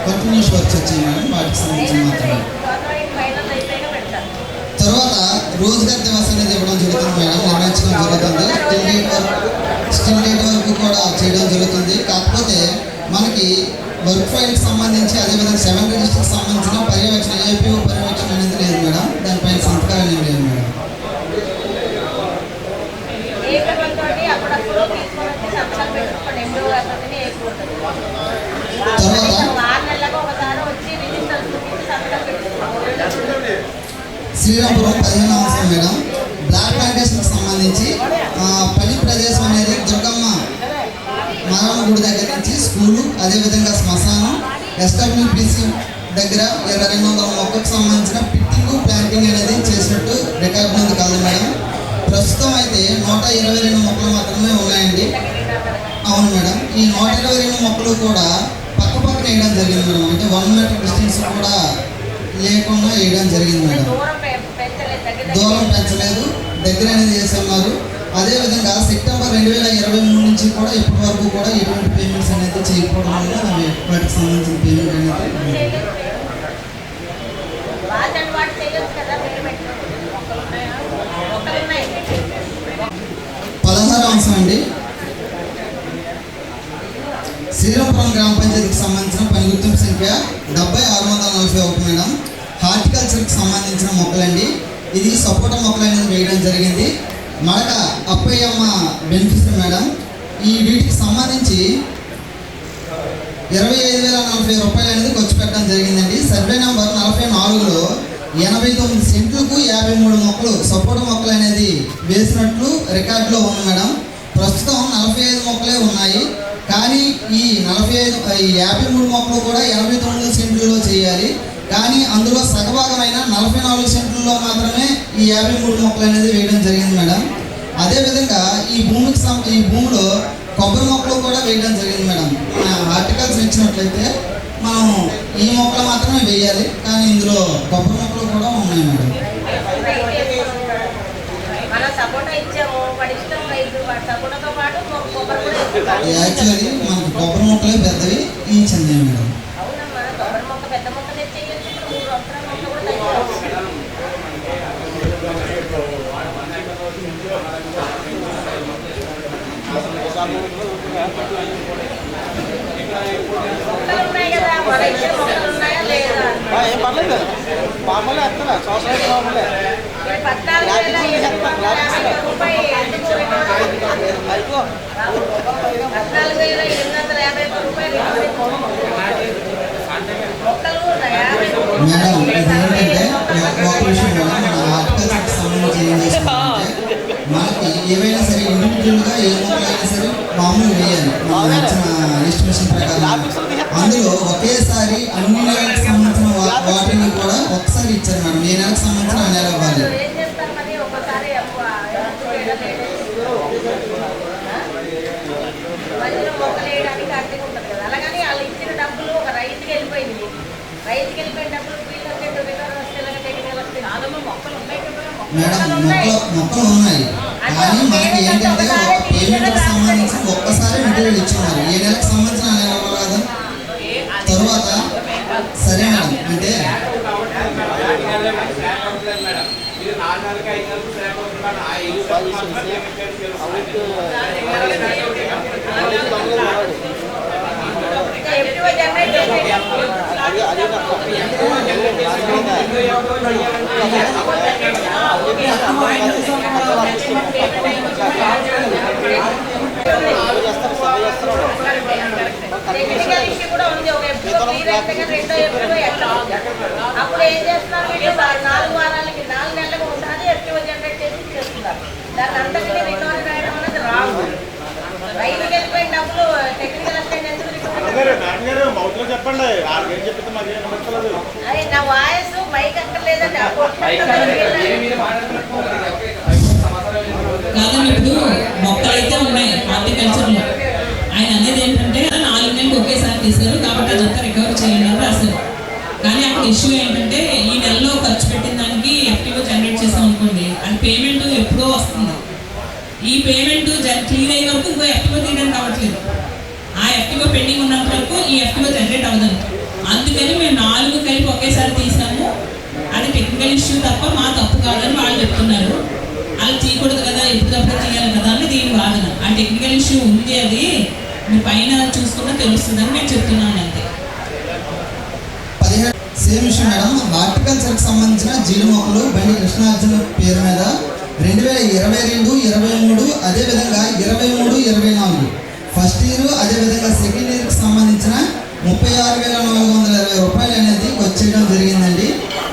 కంటిన్యూస్ వర్క్స్ వచ్చాయి మేడం. వాటికి సంబంధించి మాత్రమే. తర్వాత రోజుగార్ దివస్ అనేది ఇవ్వడం జరుగుతుంది మేడం. నిర్వహించడం జరుగుతుంది. స్టిల్ డేట్ వరకు కూడా చేయడం జరుగుతుంది. కాకపోతే మనకి వర్క్ ఫైల్కి సంబంధించి అదేవిధంగా 7 రిజిస్టర్కి సంబంధించిన పర్యవేక్షణ ఏపీఓ పర్యవేక్షణ అనేది లేదు మేడం. దానిపైన సంతకాలు అనేది లేదు మేడం. శ్రీరాంపురం 15వ అంశం మేడం. బ్లాక్ ప్లాంటేషన్కి సంబంధించి పని ప్రదేశం అనేది దుర్గమ్మ మారమ్మ గుడి దగ్గర నుంచి స్కూలు, అదేవిధంగా శ్మశానం, ఎస్డబ్ల్యూపీసీ దగ్గర 2200 మొక్కకు సంబంధించిన పిట్టింగ్ ప్లాంటింగ్ అనేది చేసినట్టు రికార్డు ఉంది కాదు మేడం. ప్రస్తుతం అయితే 122 మొక్కలు మాత్రమే ఉన్నాయండి. అవును మేడం. ఈ 122 మొక్కలు కూడా పక్క పక్కన వేయడం జరిగింది మేడం. అంటే 1 మీటర్ డిస్టెన్స్ కూడా లేకుండా వేయడం జరిగింది మేడం. దూరం పెంచలేదు, దగ్గర అనేది చేస్తున్నారు. అదేవిధంగా సెప్టెంబర్ 2023 నుంచి కూడా ఇప్పటి వరకు కూడా ఎటువంటి పేమెంట్స్ అనేది చేయకపోవడం వల్ల వాటికి సంబంధించిన పేమెంట్ అనేది 16వ అంశం అండి. శ్రీరాంపురం గ్రామ పంచాయతీకి సంబంధించిన పని గుర్తింపు సంఖ్య 7641 మేడం. హార్టికల్చర్కి సంబంధించిన మొక్కలండి. ఇది సపోటా మొక్కలు అనేది వేయడం జరిగింది. మడక అప్పయ్యమ్మ బెనిఫిషరీ మేడం. ఈ వీటికి సంబంధించి 25,040 రూపాయలు అనేది ఖర్చు పెట్టడం జరిగిందండి. సర్వే నెంబర్ 44లో 89 సెంట్లకు 53 మొక్కలు సపోటా మొక్కలు అనేది వేసినట్లు రికార్డులో ఉంది మేడం. ప్రస్తుతం 45 మొక్కలే ఉన్నాయి. కానీ ఈ 53 మొక్కలు కూడా 89 సెంట్లలో చేయాలి. కానీ అందులో సగభాగమైన 44 సెంట్లలో మాత్రమే ఈ 53 మొక్కలు అనేది వేయడం జరిగింది మేడం. అదేవిధంగా ఈ భూమిలో కొబ్బరి మొక్కలు కూడా వేయడం జరిగింది మేడం. ఆర్టికల్స్ ఇచ్చినట్లయితే మనం ఈ మొక్కలు మాత్రమే వేయాలి. కానీ ఇందులో కొబ్బరి మొక్కలు కూడా ఉన్నాయి మేడం. సపోటాతో పాటు కొబ్బరి కూడా వేసుకుంటారు. యాక్చువల్లీ మనకి కొబ్బరి మొక్కలే పెద్దవి ఈ చిన్నవి మేడం. అవునమ్మా, కొబ్బరి మొక్క పెద్ద మొక్క తెచ్చేయచ్చు. ఇప్పుడు 3 సంవత్సరాల మొక్క కూడా తగ్గిపోతుంది. మొక్కలు ఉన్నాయి కదా, మన ఇచ్చిన మొక్కలు ఉన్నాయా లేదా? ఏం పర్లేదు మామూలు ఎత్తనా సోషల్ మామూలే 14,750 రూపాయలు ఎందుకు అయిపో 14,850 రూపాయలు మొక్కలు 50 మేడం ఇది ఏంటంటే ఒక విషయం మేడం, మన హార్టికల్చర్కి సంబంధించి ఏం చేసుకుంటే మనకి ఏవైనా సరే ఇండివిజువల్గా ఏ మొక్కలైనా సరే మామూలు వేయాలి మనం ఇచ్చిన ఎస్టిమేషన్ ప్రకారం. అందులో ఒకేసారి అన్ని నెలలకు సంబంధించిన వాటిని కూడా ఒకసారి ఇచ్చారు మేడం. ఏ నెలకు సంబంధించిన ఆ నెల ఇవ్వాలి. ఏం చేస్తారు మరి? ఒకసారి మధ్యలో మొక్కలు వేయడానికి అడ్డగా ఉంటుంది కదా, అలాగని వాళ్ళు ఇచ్చిన డబ్బులు ఒక రైతుకి వెళ్ళిపోయింది. రైతుకి వెళ్ళిపోయిన డబ్బులు వీళ్ళంటే వస్తే మొక్కలు ఉన్నాయి కదా, మేడం మొక్కలు ఉన్నాయి కానీ మనకి ఏంటంటే ఒక పేమెంట్కి సంబంధించి ఒక్కసారి మెటీరియల్ ఇచ్చున్నారు. ఏ నెలకు సంబంధించిన ఆ నెల ఇవ్వాలి కదా. తరువాత సరే మేడం అంటే ఎప్పుడు జనరేట్ చేసేటప్పుడు టెక్నికల్ ఇష్యూ కూడా ఉంది. ఒక ఎప్పుడు క్లియర్ అయితే రెండో ఎప్పుడు ఎట్లా అప్పుడు ఏం చేస్తున్నారు వీళ్ళు 4 వారాలకి 4 నెలలకు ఒకసారి ఎఫ్టీఓ జనరేట్ చేసి చేస్తున్నారు. దాన్ని అంతకీ రికవరీ రాయడం అనేది రాదు. రైతుకి వెళ్ళిపోయిన డబ్బులు టెక్నికల్ అసిస్టెంట్ ఎందుకు చెప్పండి అదే నా వాయిస్ మైక్ అక్కర్లేదండి. కాదండి, ఇప్పుడు మొక్కలు అయితే ఉన్నాయి హార్టికల్చర్లో. ఆయన అనేది ఏంటంటే 4 నెలలకు ఒకేసారి తీశారు కాబట్టి అదంతా రికవర్ చేయండి అని రాశారు. కానీ అక్కడ ఇష్యూ ఏంటంటే ఈ నెలలో ఖర్చు పెట్టిన దానికి ఎఫ్టీఓ జనరేట్ చేసాం అనుకోండి, అది పేమెంట్ ఎప్పుడో వస్తుంది. ఈ పేమెంట్ క్లీన్ అయ్యే వరకు ఇంకో ఎఫ్టీఓ తీయడానికి అవ్వట్లేదు. ఆ ఎఫ్టీఓ పెండింగ్ ఉన్నంత వరకు ఈ ఎఫ్టీఓ జనరేట్ అవ్వదండి. అందుకని మేము 4 కలిపి ఒకేసారి తీసాము. అది టెక్నికల్ ఇష్యూ తప్ప మా తప్పు కాదని వాళ్ళు చెప్తున్నారు. అలా తీయకూడదు కదా, ఎప్పటికప్పుడు తీయాలి కదా అని దీని వాదన. ఆ టెక్నికల్ ఇష్యూ ఉంది, అది మీ పైన చూసుకున్నా తెలుస్తుందని నేను చెప్తున్నాను అంతే. 17 సేమ్ విషయం మేడం. హార్టికల్చర్కి సంబంధించిన జీడి మొక్కలు బండి కృష్ణార్జున పేరు మీద 2022, 23 అదేవిధంగా 23, 24 ఫస్ట్ ఇయర్ అదేవిధంగా సెకండ్ ఇయర్కి సంబంధించిన 36,420 రూపాయలు అనేది వచ్చేయడం జరిగిందండి.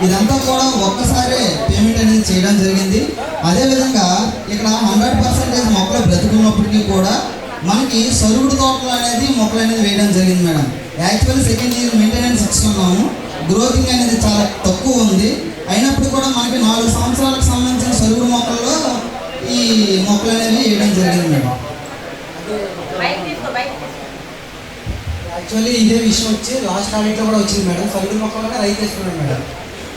ఇదంతా కూడా ఒక్కసారే పేమెంట్ అనేది చేయడం జరిగింది. అదేవిధంగా ఇక్కడ 100% మొక్కలు బ్రతుకున్నప్పటికీ కూడా మనకి సరుగుడు తోటలు అనేది మొక్కలు అనేది వేయడం జరిగింది madam. Actually second year maintenance ఇస్తున్నాము. గ్రోతింగ్ అనేది చాలా తక్కువ ఉంది. అయినప్పుడు కూడా మనకి 4 సంవత్సరాలకు సంబంధించిన సరుగుడు మొక్కల్లో ఈ మొక్కలు అనేవి వేయడం జరిగింది మేడం. యాక్చువల్లీ ఇదే విషయం వచ్చి లాస్ట్ ఆడిట్లో కూడా వచ్చింది మేడం. సరుగుడు మొక్కలు రైతు వేసుకున్నాడు మేడం.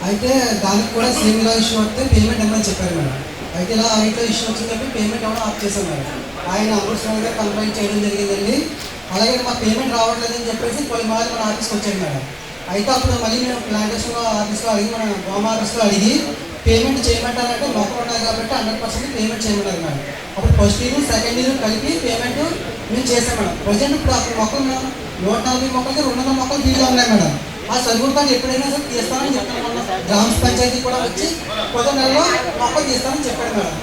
అయితే దానికి కూడా సేమ్ ఇలా ఇష్యూ వస్తే పేమెంట్ ఏమని చెప్పారు మేడం. అయితే ఇలా ఆడిట్లో ఇష్యూ వచ్చింది చెప్పి పేమెంట్ ఏమైనా ఆఫ్ చేశాం మేడం. ఆయన అమృత్సర్ గారు కంప్లైంట్ చేయడం జరిగిందండి. అలాగే మా పేమెంట్ రావట్లేదని చెప్పేసి కొన్ని మార్లు మన ఆఫీస్కి వచ్చాడు మేడం. అయితే అప్పుడు మళ్ళీ మేము ప్లాంటేషన్లో ఆఫీస్లో అడిగి మన హోమ్ ఆఫీస్లో అడిగి పేమెంట్ చేయమంటారంటే మొక్కలు ఉన్నాయి కాబట్టి 100% పేమెంట్ చేయమన్నారు మేడం. అప్పుడు ఫస్ట్ ఇయర్ సెకండ్ ఇయర్ కలిపి పేమెంట్ మేము చేసాం మేడం. ప్రజెంట్ ఇప్పుడు అప్పుడు మొక్కలు 140 మొక్కలకి 200 మొక్కలు ఫీల్డ్లో ఉన్నాయి మేడం. ఆ సరుగుడు పని ఎప్పుడైనా సరే తీస్తానని చెప్పాను. మొన్న గ్రామ పంచాయతీ కూడా వచ్చి కొత్త నెలలో మొక్కలు తీస్తానని చెప్పాడు మేడం.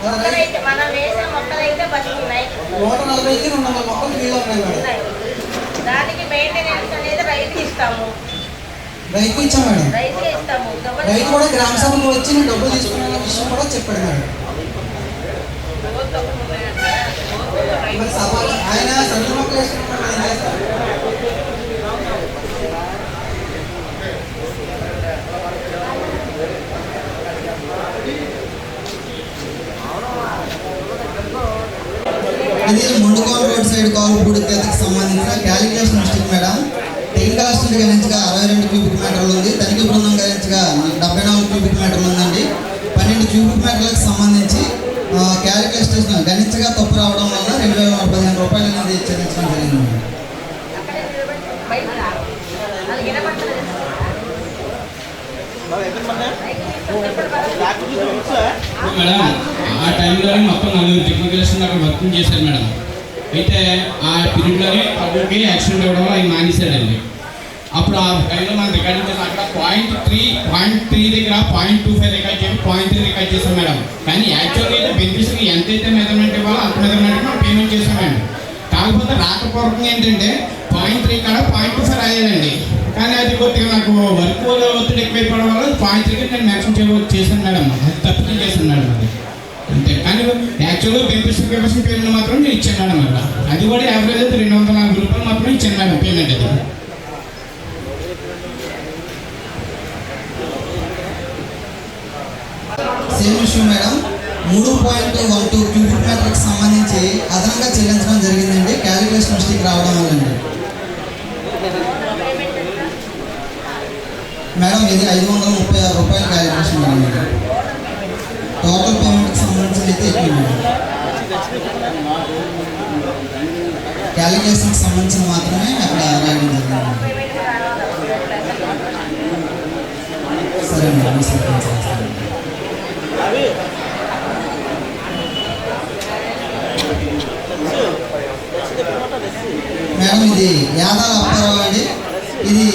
అలా 140కి 200 మొక్కలు ఫీల్డ్లో ఉన్నాయి మేడం. దానికి మెయింటెనెన్స్ అనేది రైతుకి ఇస్తాము. రైతు ఇచ్చాం మేడం. రైతుకే ఇస్తాము. రైతు కూడా గ్రామ సభకు వచ్చి నేను డబ్బులు తీసుకున్న విషయం కూడా చెప్పాడు మేడం. మరి సభ ఆయన సరుకు మొక్కలు వేసుకున్నాడు ఏం చేస్తారు? ఇది ముండుకోన రోడ్ సైడ్ కాలుపూడి కేతకి సంబంధించిన calculation mistake madam. Technical assistant గణించగా 62 క్యూబిక్ మీటర్లు ఉంది. తనిఖీ బృందం గణించగా 74 క్యూబిక్ మీటర్లు ఉందండి. 12 క్యూబిక్ మీటర్లకు సంబంధించి క్యాలిక్యులేషన్ గణించగా తప్పు రావడం మేడం ఆ టైంలో మొత్తం 4 టెక్నికల్స్ అక్కడ వర్కింగ్ చేశారు మేడం. అయితే ఆ పీరియడ్లోనే పబ్లిక్కి యాక్సిడెంట్ అవ్వడం ఆయన మానేశాడండి. అప్పుడు ఆ టైంలో మనం రికార్డింగ్ చేసాం. అక్కడ 0.3 దగ్గర 0.25 రికార్డ్ చేసి 0.3 రికార్డ్ చేసాం మేడం. కానీ యాక్చువల్గా అయితే బెనిఫిషరీకి ఎంతైతే మెజర్మెంట్ ఇవ్వాలో అంత మెజర్మెంట్ మనం పేమెంట్ చేసాం మేడం. కాకపోతే రాకపోవడం ఏంటంటే 0.3 కాడ 0.25 రాయాలండి. కానీ అది కొద్దిగా నాకు వర్క్ ఒత్తిడి ఎక్కువైపోవడం వల్ల 0.3కి నేను మెన్షన్ చేశాను మేడం. అది తప్పితే చేశాను మేడం. అది అంతే. కానీ యాక్చువల్గా బెనిఫిషరీ పేమెంట్ మాత్రం నేను ఇచ్చాను మేడం. అక్కడ అది కూడా యావరేజ్ అయితే 240 రూపాయలు మాత్రం ఇచ్చాను మేడం పేమెంట్. అది సేమ్ ఇష్యూ మేడం. 3.12 క్యూబిక్ మీటర్కి సంబంధించి అదనంగా చెల్లించడం జరిగిందండి. క్యాలిక్యులేషన్ మిస్టేక్ రావడం వల్లండి మేడం. ఇది 536 రూపాయల క్యాలిక్యులేషన్ మేడం. టోటల్ పేమెంట్కి సంబంధించి అయితే ఎక్కువ మేడం. క్యాలిక్యులేషన్కి సంబంధించిన మాత్రమే అక్కడ రాయడం జరిగింది. సరే మేడం. మేడం ఇది యాదాల అప్పారావు అండి. ఇది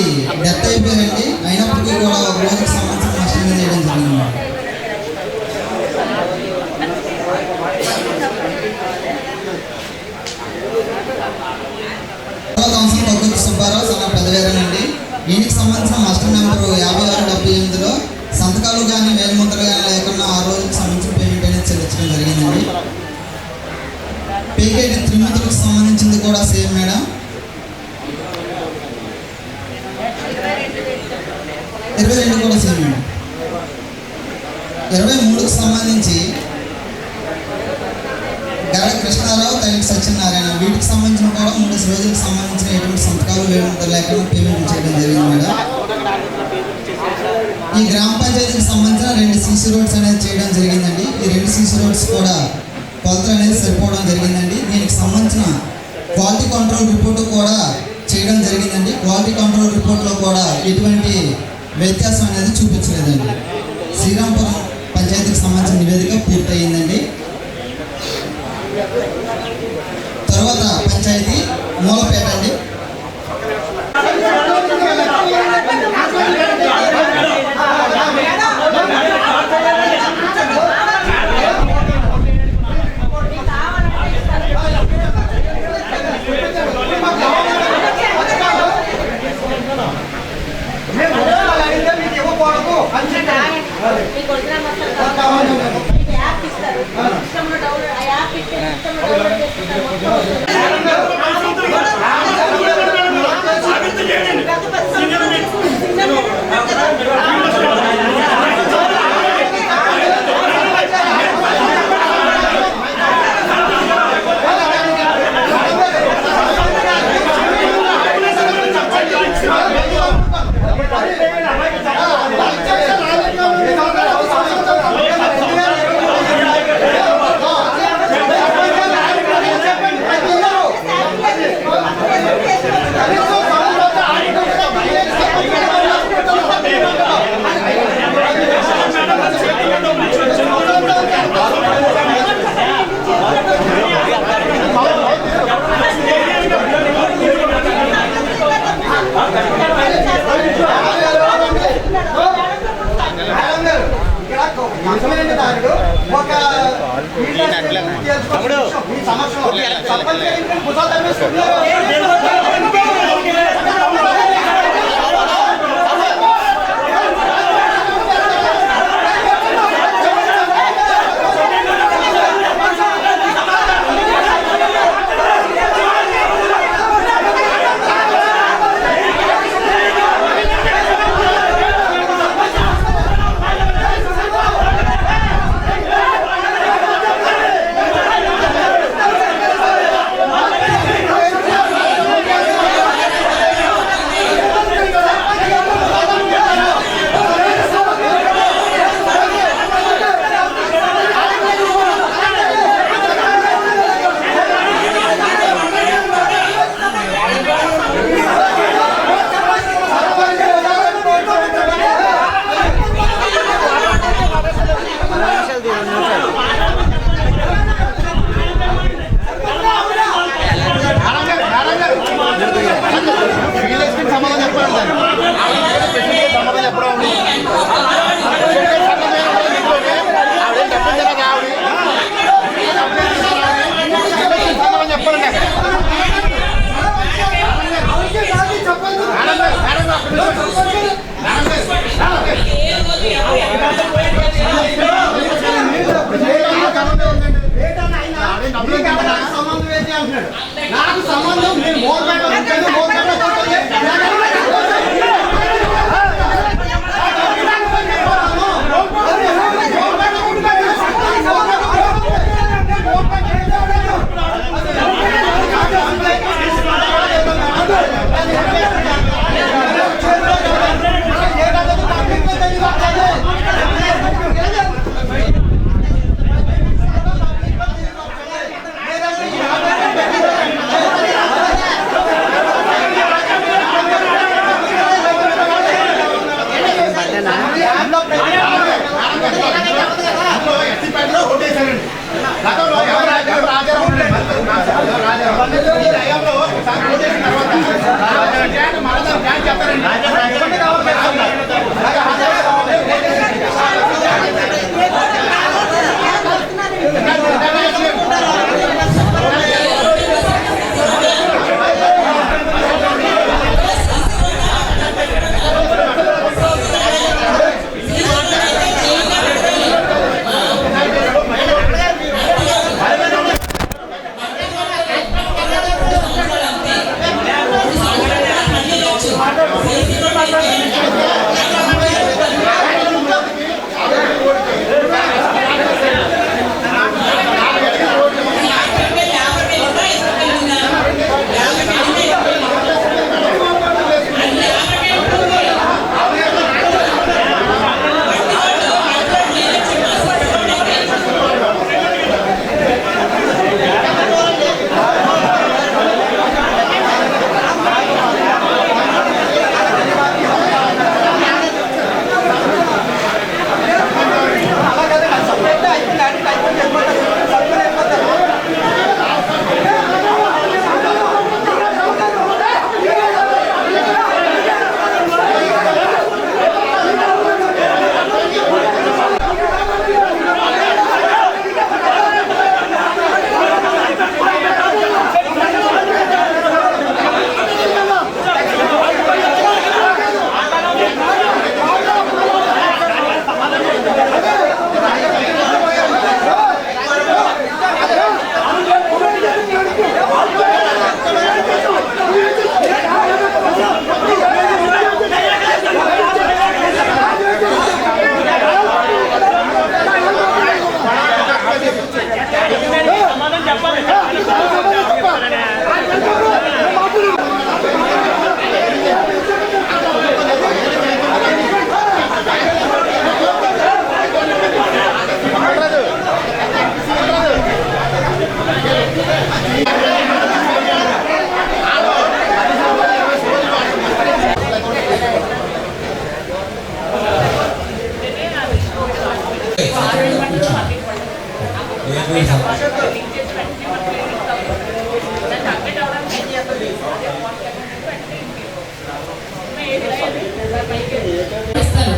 డెత్ అయిపోయారండి. అయినప్పటికీ కూడా ఒక రోజుకి సంబంధించిన నష్టం చేయడం జరిగింది. పగ్గుతి సుబ్బారావు సన్న పెద్దగారేనండి. దీనికి సంబంధించిన మాస్టర్ నెంబర్ 5678లో సంతకాలు కానీ వేలిముద్ర కానీ లేకుండా ఆ రోజుకి సంబంధించిన పేమెంట్ అనేది చెల్లించడం జరిగిందండి. పేకేట్ త్రిమూర్తులకు సంబంధించింది కూడా సేమ్ మేడం. 22 కూడా సేమ్ మేడం. 23కు సంబంధించి గరడ కృష్ణారావు, తల్లి సత్యనారాయణ వీటికి సంబంధించిన కూడా 3 రోజులకు సంబంధించిన ఎటువంటి సంతకాలు వేయడం లేకుండా పేమెంట్ చేయడం జరిగింది మేడం. ఈ గ్రామ పంచాయతీకి సంబంధించిన 2 సీసీ రోడ్స్ అనేది చేయడం జరిగిందండి. ఈ 2 సీసీ రోడ్స్ కూడా కొలతలు అనేది సరిపోవడం జరిగిందండి. దీనికి సంబంధించిన క్వాలిటీ కంట్రోల్ రిపోర్టు కూడా చేయడం జరిగిందండి. క్వాలిటీ కంట్రోల్ రిపోర్ట్లో కూడా ఎటువంటి వ్యత్యాసం అనేది చూపించలేదండి. శ్రీరాంపురం పంచాయతీకి సంబంధించిన నివేదిక పూర్తయిందండి. తర్వాత పంచాయతీ మూలపేట అండి. నాకు సంబంధం మీరు మోర్పేట ఉంటుంది, మోర్పేట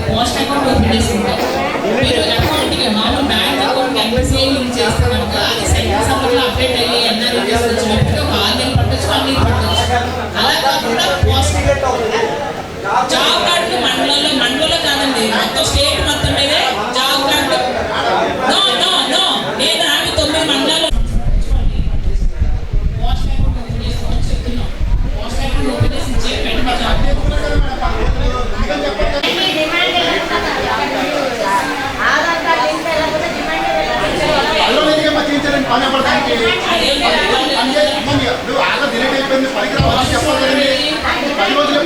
పోస్ట్ అకౌంట్ ఓపెన్ చేసుకుంటారు. మీరు అకౌంట్కి మామూలు బ్యాంక్ అకౌంట్కి ఎంపీసీఐ లింక్ చేస్తే కనుక అది సెంట్రల్ సర్వర్లో అప్డేట్ అయ్యి ఎన్ఆర్ఈఎస్ వచ్చినప్పుడు ఒక 6 నెలలు పట్టొచ్చు, 1 నెలలు పట్టొచ్చు. అలా కాకుండా పోస్ట్ జాబ్ కార్డు మండలంలో కాదండి, మొత్తం స్టేట్ మొత్తం మీదే job card. No no no నేను ఆమె 9 మండలాలు పోస్ట్ అకౌంట్ ఓపెన్ చేసుకోమని చెప్తున్నాం. పోస్ట్ అకౌంట్ ఓపెన్ చేసి ఇచ్చే పెట్టిన జాబ్ పని పడతానికి నువ్వు ఆగా డిలీట్ అయిపోయింది, పనికి రావాలని చెప్పాలి కదండి. 10 రోజులు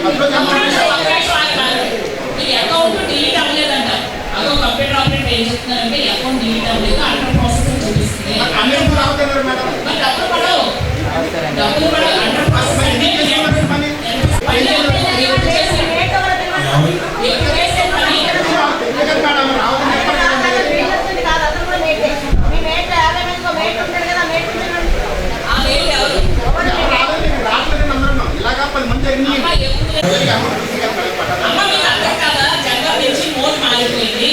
అకౌంట్ డిలీట్ అవ్వలేదంట. అదో కంప్యూటర్ ఆపరేటర్ ఏం చెప్తున్నారంటే అకౌంట్ డిలీట్ అవ్వలేదు, అండర్ ప్రాసెస్ చూపిస్తుంది. అన్నింటి రావట్లేదు మేడం. డబ్బులు పడవు అండర్ ప్రాసెస్ అంటే ఇలాగా 10 మంది అమ్మ మీకు అర్థం కదా, జగన్ నుంచి మోడ్ మారిపోయింది.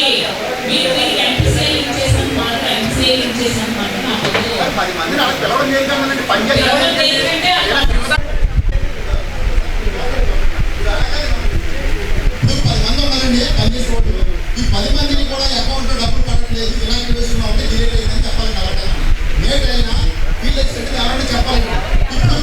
మీరు ఎంపీసీఐ లింక్ చేసిన మాట 10 మందిని అలా పిలవడం చేద్దామనండి. పని చేయాలంటే పని చేసుకోవద్దు. ఈ 10 మందిని కూడా అకౌంట్లో డబ్బులు పడట్లేదు, ఇలాంటి విషయంలో ఉంటే డిలీట్ అయిందని చెప్పాలి. కాబట్టి లేట్ అయినా వీళ్ళకి ఎవరైనా చెప్పాలి. ఇప్పుడు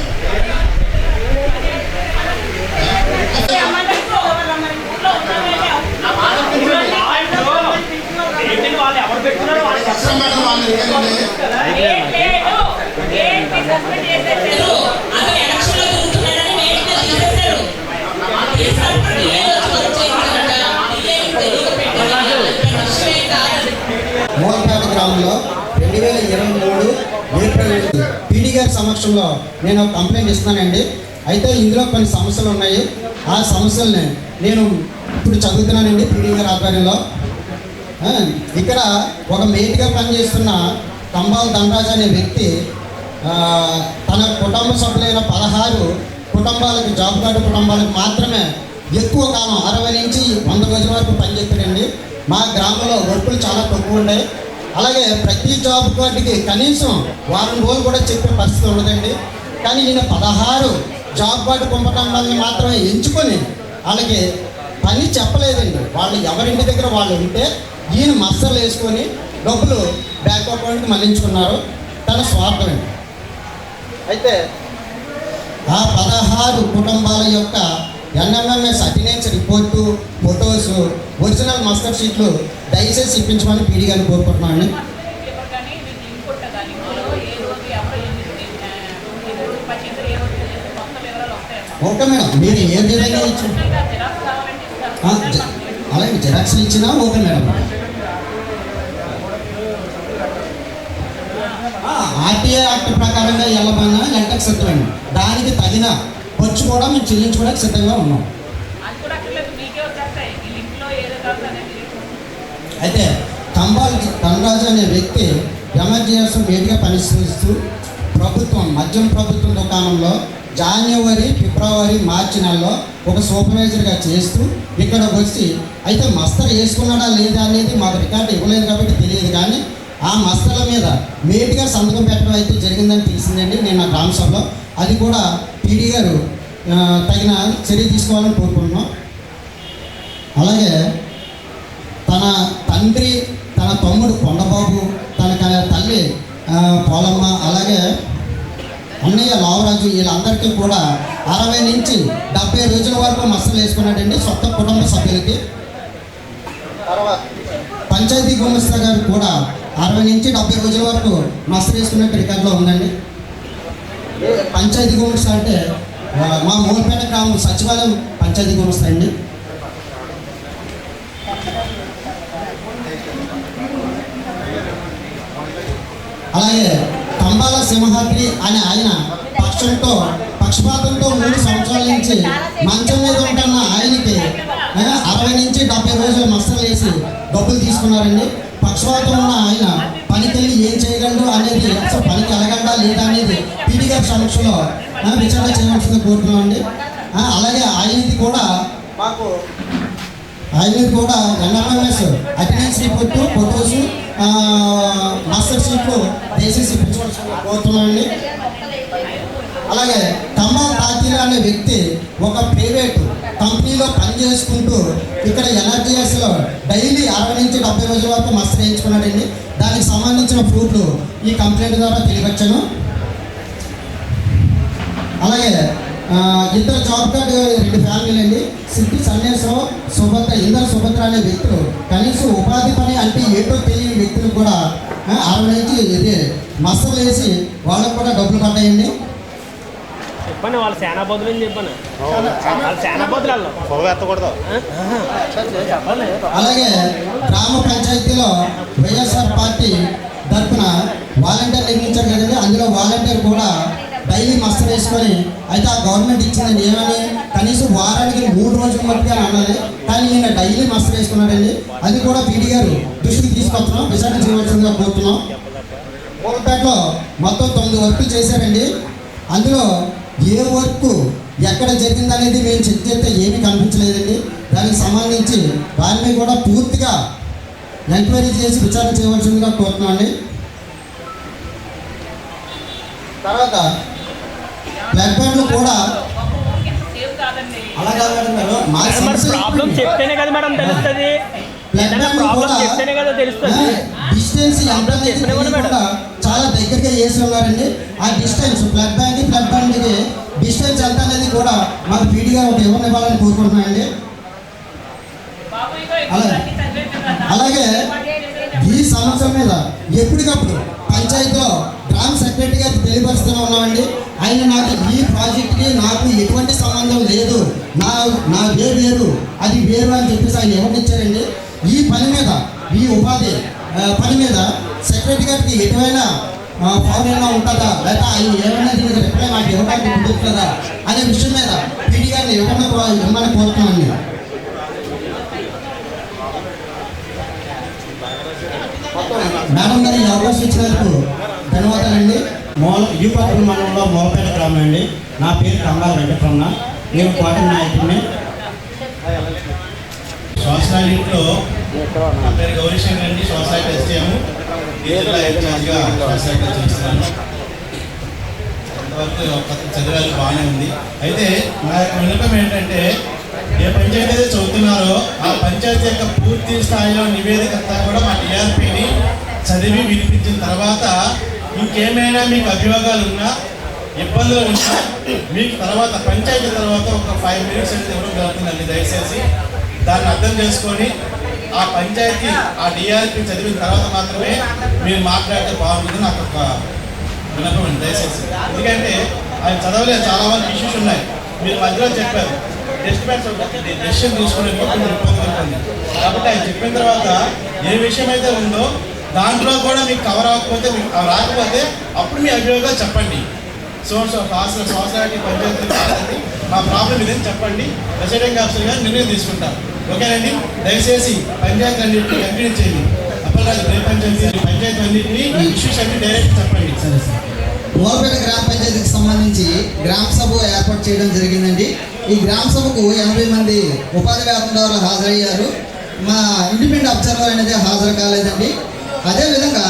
మేడం వాళ్ళు ఏంటండి అతను ఎలక్షన్లో తిరుగుతున్నాడని వెంటనే తీసేశారు. తీసినప్పుడు నేను వచ్చి మోల్పేట గ్రామంలో 2023 ఏప్రిల్ పీడీ గారి సమక్షంలో నేను ఒక కంప్లైంట్ ఇస్తున్నానండి. అయితే ఇందులో కొన్ని సమస్యలు ఉన్నాయి. ఆ సమస్యల్ని నేను ఇప్పుడు చదువుతున్నానండి పీడీ గారి ఆధ్వర్యంలో. ఇక్కడ ఒక మేటిగా పనిచేస్తున్న కంబాల ధనరాజు అనే వ్యక్తి తన కుటుంబ సభ్యులైన 16 కుటుంబాలకు, జాబ్ కార్డు కుటుంబాలకు మాత్రమే ఎక్కువ కాలం 60 నుంచి 100 రోజుల వరకు పనిచేస్తాడండి. మా గ్రామంలో వర్కులు చాలా తక్కువ ఉన్నాయి. అలాగే ప్రతి జాబ్ కార్డుకి కనీసం వారం రోజులు కూడా చెప్పే పరిస్థితి ఉండదండి. కానీ ఈయన 16 జాబ్ కార్డు కుటుంబాలను మాత్రమే ఎంచుకొని వాళ్ళకి పని చెప్పలేదండి. వాళ్ళు ఎవరింటి దగ్గర వాళ్ళు ఉంటే ఈయన మస్తర్లు వేసుకొని డబ్బులు బ్యాంక్ అకౌంట్కి మళ్లించుకున్నారు. తన స్వార్థం అండి. అయితే ఆ 16 కుటుంబాల యొక్క NMMS attendance report, photos, original master షీట్లు దయచేసి ఇప్పించమని పీడీ గారిని కోరుకుంటున్నాను. ఓకే మేడం, మీరు ఏ విధంగా ఇచ్చిన అలాగే జిరాక్స్ ఇచ్చినా ఓకే మేడం. ఆర్టీఐ యాక్ట్ ప్రకారంగా వెళ్ళమన్నా ఎంటకు సిద్ధమండి. దానికి తగిన ఖర్చు కూడా మేము చెల్లించుకోవడానికి సిద్ధంగా ఉన్నాం. అయితే కంబాల్ ధనరాజు అనే వ్యక్తి ఎమర్జెన్సీ మేటిగా పనిచేస్తూ మద్యం ప్రభుత్వం దుకాణంలో జనవరి, ఫిబ్రవరి, మార్చి నెలలో ఒక సూపర్వైజర్గా చేస్తూ ఇక్కడ వచ్చి అయితే మస్తర్ వేసుకున్నాడా లేదా అనేది మాకు రికార్డు ఇవ్వలేదు కాబట్టి తెలియదు. కానీ ఆ మస్తర్ల మీద మేటిగా సంతకం పెట్టడం అయితే జరిగిందని తెలిసిందండి నేను నా గ్రామ సభలో. అది కూడా పీడీ గారు తగిన చర్య తీసుకోవాలని కోరుకుంటున్నాం. అలాగే తన తండ్రి, తన తమ్ముడు కొండబాబు, తన తల్లి పోలమ్మ, అలాగే అన్నయ్య లావరాజు వీళ్ళందరికీ కూడా 60 నుంచి 70 రోజుల వరకు మస్తలు వేసుకున్నాడండి సొంత కుటుంబ సభ్యులకి. తర్వాత పంచాయతీ గుమస్తా గారు కూడా 60 నుంచి 70 రోజుల వరకు మస్తలు వేసుకున్నట్టు రికార్డులో ఉందండి. పంచాయతీ గుమస్తా అంటే మా మూలపేట గ్రామం సచివాలయం పంచాయతీ గుమస్తా అండి. అలాగే కంబాల సింహాద్రి అనే ఆయన పక్షపాతంతో 3 సంవత్సరాల నుంచి మంచం మీద ఉంటున్న ఆయనకి 60 నుంచి 70 రోజులు మస్తలు వేసి డబ్బులు తీసుకున్నారండి. పక్షపాతం ఉన్న ఆయన పనికెళ్ళి ఏం చేయగలడు అనేది, అసలు పనికి వెళ్ళగలడా లేదా అనేది పీడీ గారి సమక్షంలో విచారణ చేయవలసింది కోరుతున్నామండి. అలాగే ఆయనది కూడా NMMS attendance report, photos, master షీట్లు దయచేసి ఇప్పించవలసింది కోరుతున్నామండి. అలాగే కంబాల్ తాతీరా అనే వ్యక్తి ఒక ప్రైవేటు కంపెనీలో పనిచేసుకుంటూ ఇక్కడ ఎన్ఆర్జీఎస్లో డైలీ 60 నుంచి 70 రోజుల వరకు మస్తర్ వేయించుకున్నాడండి. దానికి సంబంధించిన ప్రూఫ్లు ఈ కంప్లైంట్ ద్వారా తెలియవచ్చాను. అలాగే ఇద్దరు జాబ్ కార్డు 2 ఫ్యామిలీలు అండి. సిద్ధి సన్యాసరావు, సుభద్ర అనే వ్యక్తులు కనీసం ఉపాధి పని అంటే ఏంటో తెలియని వ్యక్తులు కూడా 60 నుంచి మస్తలు వేసి వాళ్ళకు కూడా డబ్బులు పడ్డాయండి. చెప్పండి వాళ్ళ సేనా బదులు అని చెప్పాను. వాళ్ళ సేనా బదులు ఎత్తకూడదు. అలాగే గ్రామ పంచాయతీలో వైఎస్ఆర్ పార్టీ తరఫున వాలంటీర్ నిర్మించారు కదండి. అందులో వాలంటీర్ కూడా డైలీ మస్తర్ వేసుకొని అయితే ఆ గవర్నమెంట్ ఇచ్చిందని ఏమని కనీసం వారానికి 3 రోజుల మట్టుగా అన్నది. కానీ ఈయన డైలీ మస్తర్ వేసుకున్నాడండి. అది కూడా పీడీ గారు దృష్టికి తీసుకొస్తున్నాం, విచారణ చేయవలసిందిగా కోరుతున్నాం. మూలపేటలో మొత్తం 9 వర్కులు చేశారండి. అందులో ఏ వర్క్ ఎక్కడ జరిగిందనేది మేము చెక్ చేస్తే ఏమీ కనిపించలేదండి. దానికి సంబంధించి వారిని కూడా పూర్తిగా ఎంక్వైరీ చేసి విచారణ చేయవలసిందిగా కోరుతున్నామండి. తర్వాత బ్లడ్ బ్యాంకులు కూడా అలాగే ప్రాబ్లం చెప్తేనే కదా మేడం తెలుస్తుంది. చెప్తేనే కదా తెలుస్తుంది. డిస్టెన్స్ కూడా చాలా దగ్గరగా వేసి ఉన్నారండి. ఆ డిస్టెన్స్ బ్లడ్ బ్యాంక్కి డిస్టెన్స్ ఎంత అనేది కూడా మాకు పీడీ గారు ఒక ఇవ్వాలని కోరుకుంటున్నానండి. అలాగే ఈ సమస్య మీద ఎప్పటికప్పుడు పంచాయతీలో గ్రామ సెక్రటరీ గారికి తెలియపరుస్తూనే ఉన్నామండి. ఆయన నాకు ఈ ప్రాజెక్ట్కి నాకు ఎటువంటి సంబంధం లేదు, నా వేరు అది వేరు అని చెప్పేసి ఆయన ఎవరినిచ్చారండి. ఈ పని మీద ఈ ఉపాధి పని మీద సెక్రటరీ గారికి ఎటువైనా ఫార్మేనా ఉంటుందా, లేదా ఆయన ఏమైనా దీనికి రిప్లై నాకు ఇవ్వడానికి కుదురుతుందా అనే విషయం మీద పీడీ గారిని ఇవ్వమని కోరుతున్నామండి. మేడం గారు ఈ అవకాశం ఇచ్చినందుకు ధన్యవాదాలండి. యూపట్ల మండలంలో మూలపేట గ్రామం అండి. నా పేరు కంబాల వెంకటరమణ, నేను పార్టీ నాయకుడిని. శ్వాసనాయుడిలో నా పేరు గౌరీశంకర్ అండి. శ్వాసనాయుడు ఎస్టీఎం జిల్లా ఇన్ఛార్జ్గా శ్వాసనాయుడు చేస్తున్నాను. అంతవరకు చదివారు బాగానే ఉంది. అయితే నా యొక్క విన్నపం ఏంటంటే, ఏ పంచాయతీ అయితే చదువుతున్నారో ఆ పంచాయతీ యొక్క పూర్తి స్థాయిలో నివేదిక అంతా కూడా మా టీఆర్పీని చదివి వినిపించిన తర్వాత ఇంకేమైనా మీకు అభియోగాలు ఉన్నా, ఇబ్బందులు ఉన్నా మీకు తర్వాత పంచాయతీ తర్వాత ఒక 5 minutes అనేది ఇవ్వడం జరుగుతుందండి. దయచేసి దాన్ని అర్థం చేసుకొని ఆ పంచాయతీ ఆ డిఆర్పీ చదివిన తర్వాత మాత్రమే మీరు మాట్లాడితే బాగుంటుంది నాకు ఒక విన్నపం అండి. దయచేసి ఎందుకంటే ఆయన చదవలేదు, చాలా వరకు ఇష్యూస్ ఉన్నాయి. మీరు మధ్యలో చెప్పారు డెసిషన్ తీసుకునే ఇబ్బంది ఉంటుంది కాబట్టి ఆయన చెప్పిన తర్వాత ఏ విషయం అయితే ఉందో దాంట్లో కూడా మీకు కవర్ అవ్వకపోతే, మీకు రాకపోతే అప్పుడు మీ అభియోగాలు చెప్పండి. సొసైటీ పంచాయతీ మా ప్రాబ్లం ఇదని చెప్పండి. ప్రెసిడెంట్ ఆఫీసర్ గారు నిర్ణయం తీసుకుంటారు. ఓకేనండి. దయచేసి పంచాయతీ అన్నింటినీ కంటిన్యూ చేయండి. అప్పలరాజు పంచాయతీ అన్నింటినీ ఇష్యూస్ అన్ని డైరెక్ట్ చెప్పండి. సరే సార్. మూలపేట గ్రామ పంచాయతీకి సంబంధించి గ్రామ సభ ఏర్పాటు చేయడం జరిగిందండి. ఈ గ్రామ సభకు 80 మంది ఉపాధి వ్యాపారులు హాజరయ్యారు. మా ఇండిపెండెంట్ అబ్జర్వర్ అనేది హాజరు కాలేదండి. అదేవిధంగా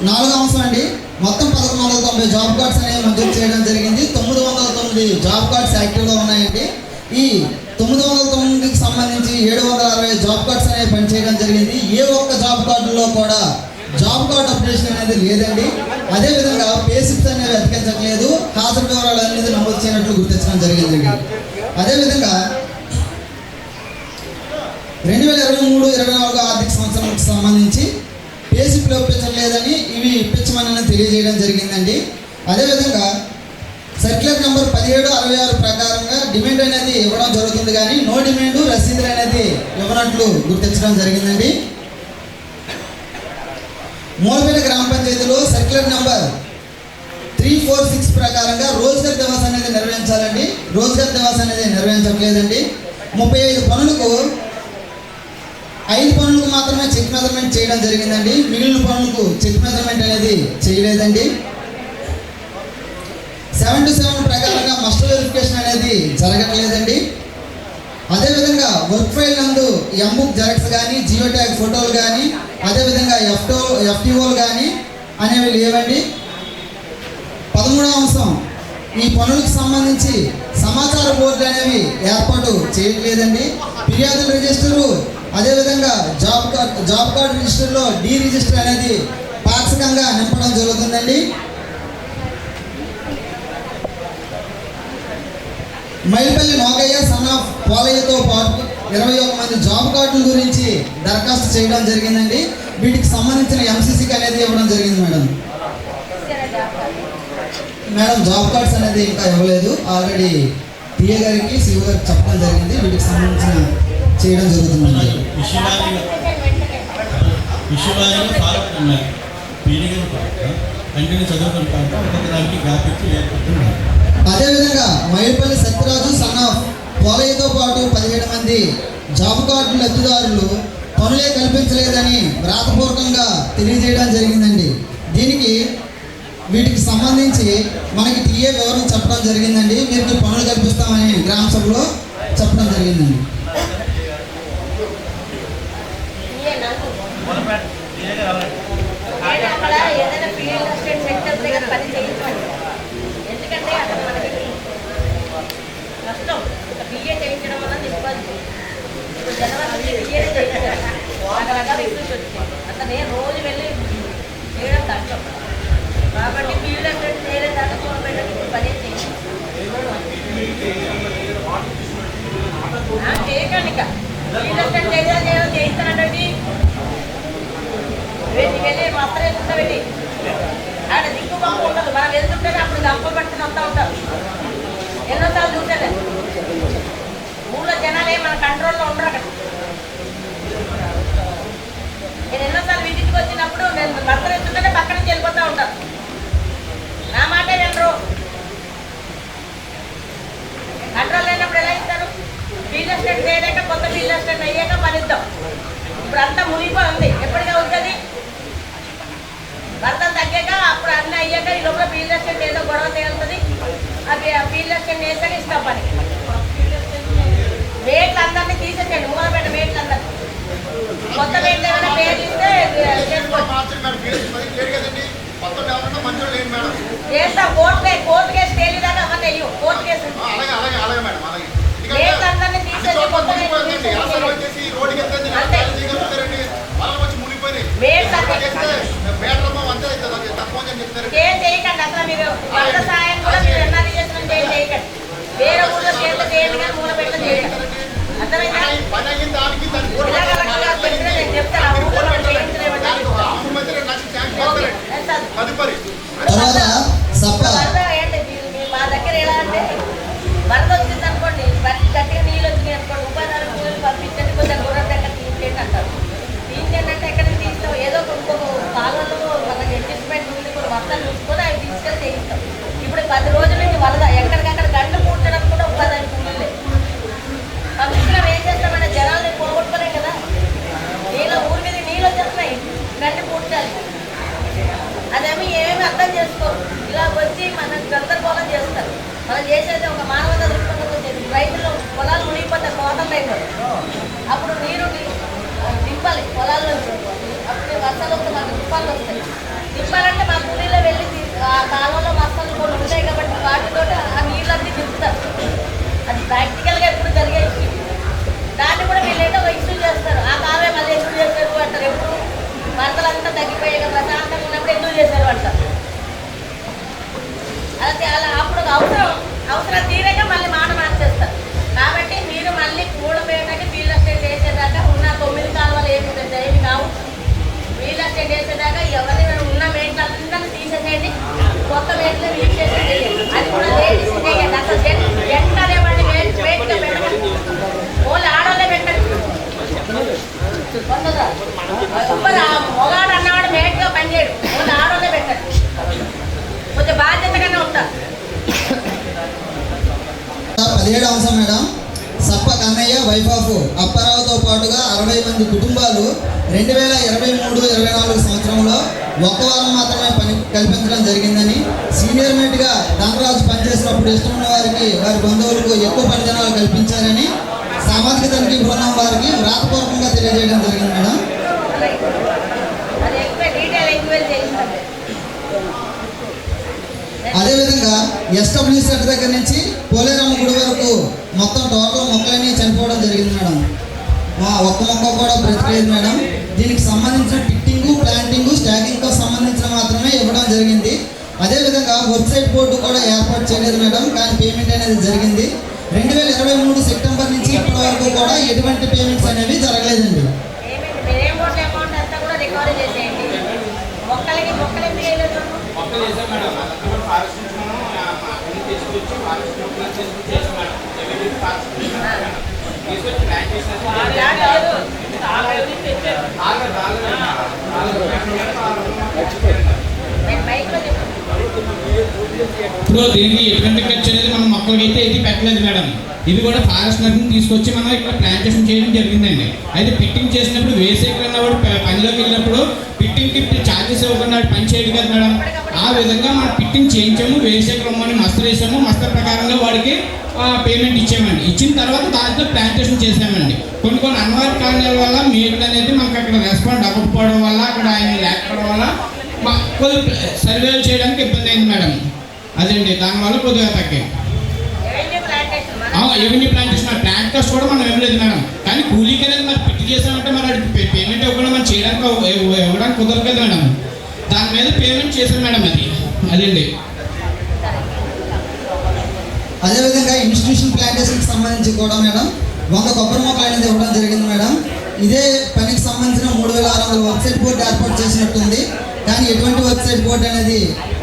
4వ అంశం అండి, మొత్తం 1190 జాబ్ కార్డ్స్ అనేవి మంజూరు చేయడం జరిగింది. 909 జాబ్ కార్డ్స్ యాక్టివ్గా ఉన్నాయండి. ఈ 909కి సంబంధించి 760 జాబ్ కార్డ్స్ అనేవి పనిచేయడం జరిగింది. ఏ ఒక్క జాబ్ కార్డులో కూడా జాబ్ కార్డ్ అప్డేషన్ అనేది లేదండి. అదేవిధంగా పేసిప్స్ అనేవి అతికించట్లేదు, హాజరు వివరాలు అనేది నమోదు చేయనట్లు గుర్తించడం జరిగిందండి. అదేవిధంగా 2023-24 ఆర్థిక సంవత్సరానికి సంబంధించి పేసిప్లు ఇప్పించలేదని ఇవి ఇప్పించమని తెలియజేయడం జరిగిందండి. అదేవిధంగా సర్క్యులర్ నెంబర్ 1766 ప్రకారంగా డిమాండ్ అనేది ఇవ్వడం జరుగుతుంది, కానీ నో డిమాండ్ రసీదులు అనేది ఇవ్వనట్లు గుర్తించడం జరిగిందండి. మూలపేట గ్రామ పంచాయతీలో సర్క్యులర్ నెంబర్ 346 ప్రకారంగా రోజ్గార్ దివాస్ అనేది నిర్వహించాలండి. రోజ్గార్ దివాస్ అనేది నిర్వహించట్లేదండి. 35 పనులకు 5 పనులకు మాత్రమే చెక్ మెజర్మెంట్ చేయడం జరిగిందండి. మిగిలిన పనులకు చెక్ మెజర్మెంట్ అనేది చేయలేదండి. 7-7 ప్రకారంగా మస్టర్ వెరిఫికేషన్ అనేది జరగట్లేదండి. అదేవిధంగా వర్క్ ఫైల్ నందు ఎంబుక్ జెరాక్స్ కానీ, జియో ట్యాగ్ ఫోటోలు కానీ, అదేవిధంగా ఎఫ్టీఓలు కానీ అనేవి లేవండి. 13వ అంశం, ఈ పనులకు సంబంధించి సమాచార బోర్డు అనేవి ఏర్పాటు చేయట్లేదండి. ఫిర్యాదుల రిజిస్టరు, అదేవిధంగా జాబ్ కార్డు రిజిస్టర్లో డి రిజిస్టర్ అనేది పాక్షికంగా నింపడం జరుగుతుందండి. మైల్పల్లి నోగయ్య సన్ ఆఫ్ పోలయ్యతో పాటు 21 మంది జాబ్ కార్డుల గురించి దరఖాస్తు చేయడం జరిగిందండి. వీటికి సంబంధించిన ఎంసీసీకి అనేది ఇవ్వడం జరిగింది మేడం. జాబ్ కార్డ్స్ అనేది ఇంకా ఇవ్వలేదు, ఆల్రెడీ పిఏ గారికి సిఓ గారికి చెప్పడం జరిగింది. వీటికి సంబంధించిన చేయడం జరుగుతుందండి. అదేవిధంగా మైల్పల్లి సత్యరాజు సన్ ఆఫ్ పోలయ్యతో పాటు 17 మంది జాబ్ కార్డు లబ్ధిదారులు పనులే కల్పించలేదని వ్రాతపూర్వకంగా తెలియజేయడం జరిగిందండి. వీటికి సంబంధించి మనకి టీఏ వివరం చెప్పడం జరిగిందండి. మీరు పనులు కల్పిస్తామని గ్రామ సభలో చెప్పడం జరిగిందండి. ఎందుకంటే అసలు మనకి కష్టం బిఏ చేయించడం వల్ల ఇబ్బంది. ఇప్పుడు జనవరి బిఏ చేయించారు, రకరకాల ఇష్యూస్ వచ్చింది. అతనే రోజు వెళ్ళి చేయడం కష్టం కాబట్టి ఫీల్డ్ అటెండ్ చేయలేదాకా చూడబెట్టడం ఇప్పుడు పని చేయకండి. ఇక ఫీల్డ్ అటెండ్ చేయిస్తానండి. వెళ్ళి మొత్తం వెళ్ళి ఆడ దిక్కు పంపు ఉండదు. మనం వెళ్తుంటేనే అప్పుడు గంపలు పట్టుకుని వస్తూ ఉంటారు. ఎన్నోసార్లు చూసాను. ఊళ్ళో జనాలు మన కంట్రోల్లో ఉండరు అక్కడ. నేను ఎన్నోసార్లు విజిట్కి వచ్చినప్పుడు నేను భర్త వెళ్తుంటేనే పక్క నుంచి వెళ్ళిపోతూ ఉంటాను. నా మాటే వినరు. కంట్రోల్ లేనప్పుడు ఎలా ఇస్తారు? ఫీల్డ్ అసిస్టెంట్ చేయలేక కొత్త ఫీల్డ్ అసిస్టెంట్ అయ్యాక పనిద్దాం. ఇప్పుడు అంతా మునిగిపోయి ఉంది. ఎప్పటిగా ఉంటుంది? భర్తలు తగ్గాక అప్పుడు అన్నీ అయ్యాక ఈ లోపల ఫీల్డ్ అసిస్టెంట్ ఏదో గొడవ తేలుతుంది. అది ఆ ఫీల్డ్ అసిస్టెంట్ చేసాక ఇస్తాం పని. వేట్లు అందరినీ తీసేసేయండి. మూలపేట వేట్లు అందరినీ. కొత్త వేట్లు ఏమైనా పేర్లు ఇస్తే చేస్తాం. కోర్టు కేసు తేలిదాకా అవన్నీ అయ్యో కోర్టు కేసు వేట్లు అందరినీ తీసేసి కొత్త చేయకండి. అసలు మీరు వంట సాయం కూడా మీరు ఎన్ఆర్ఈ చేసిన చేయకండి. వేరే ఊళ్ళో చేత చేయాలి కానీ మూల పెట్ట చేయండి. అర్థమైందా? నేను చెప్తాను. మా దగ్గర ఎలా అంటే వరద వచ్చింది అనుకోండి, గట్టిగా నీళ్ళు వచ్చినాయి అనుకోండి, ఉపాధి కూలీలు పంపించండి, కొంచెం గుర్రం దగ్గర తీసేయండి అంటారు. తీసేయండి అంటే ఎక్కడికి తీస్తాం? ఏదో ఇంకొక కాలంలో మనకి అడ్జస్ట్మెంట్ ఉంది, కొన్ని వర్షాలు చూసుకొని అవి తీసుకెళ్ళి చేయిస్తాం. ఇప్పుడు 10 రోజుల నుంచి వరద ఎక్కడికక్కడ గంట పూడ్చడం కూడా ఉపాధి కూలీలే పంపించడం. ఏం చేస్తామంటే జనాల్ని పోగొట్టుకోలేం కదా. ఊరి మీద నీళ్ళు వచ్చేస్తున్నాయి, గంట పూడ్చాలి. అదేమి ఏమేమి అర్థం చేసుకోరు. ఇలా వచ్చి మనం గందరగోళం చేస్తారు. మనం చేసేది ఒక మానవత దృక్పథంలో చేసి రైతులు పొలాలు మునిగిపోతాయి కోత టైంలో. అప్పుడు నీరు దింపాలి పొలాల నుంచి. అప్పుడు వర్షాలు వస్తే మనకు తుఫాన్లు వస్తాయి. దింపాలంటే మా కూలీలో వెళ్ళి ఆ కాలంలో మస్తాలు కొన్ని ఉంటాయి కాబట్టి వాటితో ఆ నీళ్ళన్నీ దింపుతారు. అది ప్రాక్టికల్గా ఎప్పుడు జరిగే ఇష్యూ. దాన్ని కూడా వీళ్ళు ఏంటో ఒక ఇష్యూ చేస్తారు. ఆ కాలమే మళ్ళీ ఎందుకు చేశారు అంటారు. ఎప్పుడు వరదలంతా తగ్గిపోయాక ప్రశాంతంగా ఉన్నప్పుడు ఎందుకు చేశారు అంటారు. అది అలా అప్పుడు అవసరం తీరాక మళ్ళీ మాట మార్చేస్తారు. కాబట్టి మీరు మళ్ళీ కూడబేటకి ఫీల్డ్ అసిస్టెంట్ చేసేదాకా ఉన్న 9 కాలువలు ఏమి కావు. ఫీల్డ్ అసిస్టెంట్ చేసేదాకా ఎవరైనా ఉన్న మేట్లు అందరినీ తీసేసేయండి. కొత్త మేట్లు రిలీజ్ చేసేది. అది కూడా లేడీస్ చేయండి. అసలు జెంట్ అనేవాడిని వేట్గా పెట్టండి. ఓన్లీ ఆడవాళ్ళే పెట్టండి. మొగాడు అన్నవాడు మేట్గా పనిచేయడు. ఓన్లీ ఆడవాళ్ళే పెట్టండి. కొంచెం బాధ్యతగానే ఉంటారు. 17వ అంశం madam. Sappa Kannayya wife of అప్పారావుతో పాటుగా 60 మంది కుటుంబాలు 2023-24 సంవత్సరంలో ఒక్క వారం మాత్రమే పని కల్పించడం జరిగిందని, సీనియర్ మేట్గా ధనరాజు పనిచేసినప్పుడు ఇష్టమున్న వారికి వారి బంధువులకు ఎక్కువ పని దినాలు కల్పించారని సామాజిక తనిఖీ బృందం వారికి వ్రాతపూర్వకంగా తెలియజేయడం జరిగింది మేడం. అదేవిధంగా ఎస్డబ్ల్యూ సెట్ దగ్గర నుంచి పోలేరమ్మ గుడి వరకు మొత్తం టోటల్ మొక్కలన్నీ చనిపోవడం జరిగింది మేడం. ఒక్క మొక్క కూడా బ్రతికేది మేడం. దీనికి సంబంధించిన పిట్టింగు, ప్లాంటింగు, స్టాకింగ్తో సంబంధించిన మాత్రమే ఇవ్వడం జరిగింది. అదేవిధంగా వెబ్సైట్ బోర్డు కూడా ఏర్పాటు చేయలేదు మేడం, కానీ పేమెంట్ అనేది జరిగింది. 2023 సెప్టెంబర్ నుంచి ఇప్పటి వరకు కూడా ఎటువంటి పేమెంట్స్ అనేవి జరగలేదండి. ఇప్పుడు దీనికి ఎటువంటి ఖర్చు అనేది మనం మొక్కలకైతే ఏది పెట్టలేదు మేడం. ఇది కూడా ఫారెస్ట్ నర్సింగ్ తీసుకొచ్చి మనం ఇక్కడ ప్లాంటేషన్ చేయడం జరిగిందండి. అయితే పిట్టింగ్ చేసినప్పుడు వేసేకన్నా వాడు పనిలోకి వెళ్ళినప్పుడు పిట్టింగ్కి ఛార్జెస్ ఇవ్వకుండా పని చేయడు కదా మేడం. ఆ విధంగా మనం పిట్టింగ్ చేయించాము, వేసేకరమ్మని మస్తరు వేసాము, మస్తర్ ప్రకారంగా వాడికి పేమెంట్ ఇచ్చామండి. ఇచ్చిన తర్వాత దాంట్లో ప్లాంటేషన్ చేసామండి. కొన్ని అనివార్య కారణాల వల్ల మేట్లు అనేది మనకు అక్కడ రెస్పాండ్ అవ్వకపోవడం వల్ల, అక్కడ ఆయన లేకపోవడం వల్ల కొద్దిగా సర్వేలు చేయడానికి ఇబ్బంది అయింది మేడం. అదండి, దానివల్ల కొద్దిగా తగ్గాయి. ఎవెన్యూ ప్లాంటేషన్ ప్లాంట్ కాస్ట్ కూడా మనం ఇవ్వలేదు మేడం. కానీ కూలీకి అనేది మరి పిట్టి చేసామంటే మరి పేమెంట్ ఇవ్వకుండా మనం చేయడానికి ఇవ్వడానికి కుదరదు కదా మేడం. దాని మీద పేమెంట్ చేశాం మేడం. అదండి. అదేవిధంగా ఇన్స్టిట్యూషన్ ప్లాంటేషన్కి సంబంధించి కూడా మేడం 100 కొబ్బరి మొక్కలు అనేది ఇవ్వడం జరిగింది మేడం. ఇదే పనికి సంబంధించిన 3600 వెబ్సైట్ బోర్డు ఏర్పాటు చేసినట్టుంది. కానీ ఎటువంటి వెబ్సైట్ బోర్డు అనేది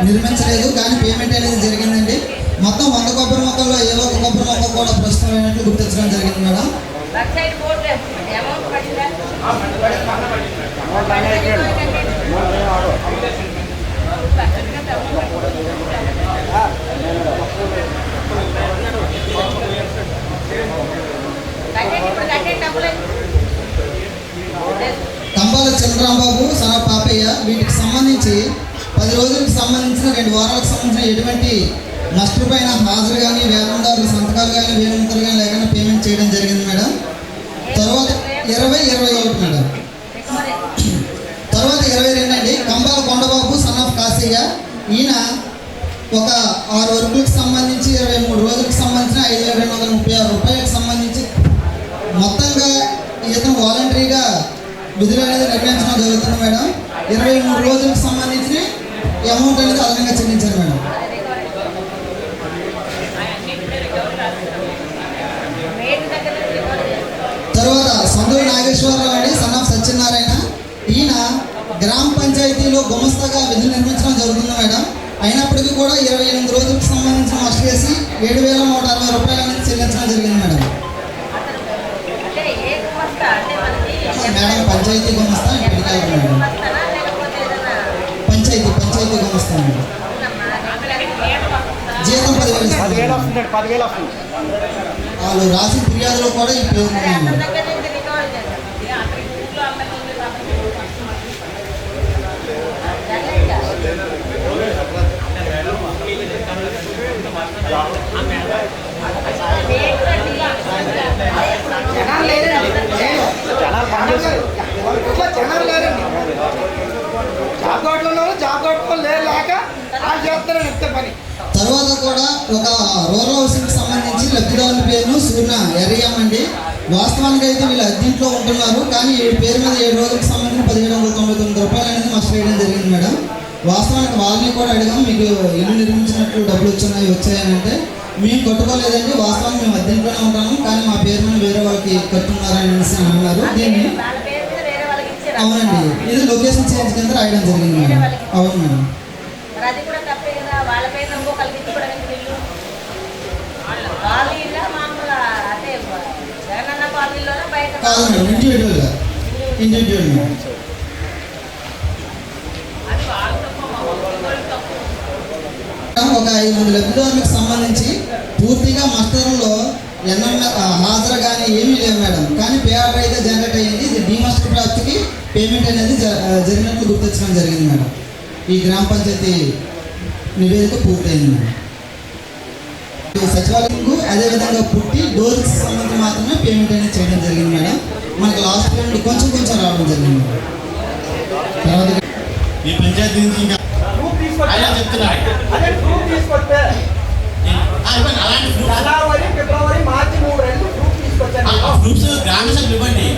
నిర్మించలేదు, కానీ పేమెంట్ అనేది జరిగిందండి. మొత్తం 100 కొబ్బరి మొక్కల్లో ఏ ఒక్క కొబ్బరి మొక్క కూడా ప్రస్తుతమైనట్లు గుర్తించడం జరిగింది మేడం. కంబాల చంద్రరాంబాబు సనా పాపయ్య వీటికి సంబంధించి 10 రోజులకు సంబంధించిన 2 వారాలకు సంబంధించిన ఎటువంటి నష్టపైన హాజరు కానీ వేతనదారుల సంతకాలు కానీ వేరుముద్రలు కానీ లేకుండా పేమెంట్ చేయడం జరిగింది మేడం. తర్వాత 2021 మేడం. తర్వాత 22 అండి కంబాల కొండబాబు సన్ ఆఫ్ కాశయ్య. ఈయన ఒక 6 వర్కులకు సంబంధించి 23 రోజులకు సంబంధించిన 5236 రూపాయలకు సంబంధించి మొత్తంగా ఇతను వాలంటరీగా విధులు అనేది నిర్వహించడం జరుగుతుంది మేడం. 23 రోజులకు సంబంధించిన అమౌంట్ అనేది అదనంగా చెల్లించారు మేడం. తర్వాత సందూరి నాగేశ్వరరావు అండి సన్ ఆఫ్ సత్యనారాయణ. ఈయన గ్రామ పంచాయతీలో గుమస్తాగా విధులు నిర్మించడం జరుగుతుంది మేడం. అయినప్పటికీ కూడా 28 రోజులకు సంబంధించిన మస్ట్ చేసి 7160 రూపాయలు అనేది చెల్లించడం జరిగింది మేడం. మేడం పంచాయతీ గుమస్తా పెడతారు మేడం. పంచాయతీ గుమస్తా మేడం. జీతం 10,000 వస్తుంది. వాళ్ళు రాసిన ఫిర్యాదులో కూడా ఈ పేరు ఉన్నాయి మేడం. తర్వాత కూడా ఒక రూరల్ హౌసింగ్కి సంబంధించి లబ్ధిదారుల పేరును సూర్ణ ఎర్రయ్యం అండి. వాస్తవానికి అయితే వీళ్ళు అద్దీంట్లో ఉంటున్నారు, కానీ ఈ పేరు మీద 7 రోజులకు సంబంధించి 1799 రూపాయలు అనేది మస్ట్ వేయడం జరిగింది మేడం. వాస్తవానికి వాళ్ళని కూడా అడిగాం, మీకు ఇల్లు నిర్మించినట్లు డబ్బులు వచ్చాయని అంటే మేము కట్టుకోలేదండి, వాస్తవానికి మేము అద్దీంట్లోనే ఉంటాము, కానీ మా పేరు మీద వేరే వాళ్ళకి కట్టున్నారని అన్నారు. దీన్ని అవునండి, ఇది లొకేషన్ చేంజ్ కింద రాయడం జరిగింది మేడం. అవును మేడం. కాదు మేడం, ఇండివిజువల్ మేడం. ఒక 5 లబ్ధిదారులకు సంబంధించి పూర్తిగా మస్టర్లో హాజరు కానీ ఏమీ లేవు మేడం, కానీ పే ఆర్డర్ అయితే జనరేట్ అయ్యింది. ఇది డిమాస్టర్ ప్రాప్తికి పేమెంట్ అనేది జరిగినట్లు గుర్తించడం జరిగింది మేడం. ఈ గ్రామ పంచాయతీ నివేదిక పూర్తయింది మేడం. సచివాలయంకు అదేవిధంగా పుట్టి డోర్కి సంబంధించి మాత్రమే పేమెంట్ అనేది చేయడం జరిగింది మేడం. మనకి లాస్ట్ పేమెంట్ కొంచెం రావడం జరిగింది మేడం. తర్వాత ఈ పంచాయతీ నుంచి ఇంకా ఫిబ్రవరి మార్చి 3 గ్రూప్స్ గ్రామ సభ్యులు ఇవ్వండి.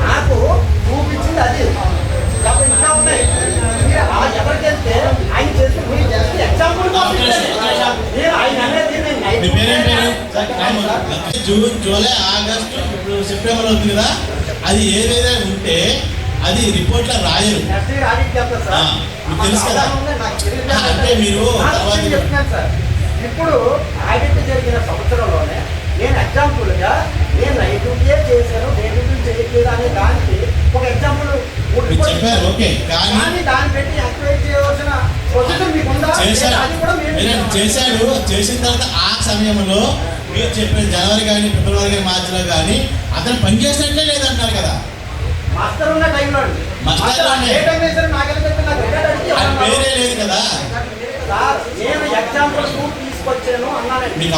నాకు చూపించింది అది ఇంకా ఉన్నాయి. ఎవరికైతే ఆయన చేసి ఎగ్జాంపుల్ జూన్, జూలై, ఆగస్టు, ఇప్పుడు సెప్టెంబర్ అవుతుంది కదా, అది ఏదైనా ఉంటే అది రిపోర్ట్లో రాయరు, మీకు తెలుసు కదా. అంటే మీరు ఇప్పుడు ఆడిట్ జరిగిన సంవత్సరంలోనే నేను ఎగ్జాంపుల్గా నేను నైట్ డ్యూటీయే చేశాను, డే డ్యూటీ చేయట్లేదు అనే దానికి ఒక ఎగ్జాంపుల్ చెప్పారు. ఓకే, కానీ దాన్ని పెట్టి యాక్టివేట్ చేయవలసిన ప్రొసీజర్ మీకు ఉందా? చేశాడు. చేసిన తర్వాత ఆ సమయంలో మీరు చెప్పిన జనవరి కానీ ఫిబ్రవరి కానీ మార్చిలో కానీ అతను పనిచేసినట్లే లేదంటున్నారు కదా. మాస్టర్ ఉన్న టైంలో పేరే లేదు కదా. నేను ఎగ్జాంపుల్ తీసుకొచ్చాను అన్నాను. మీకు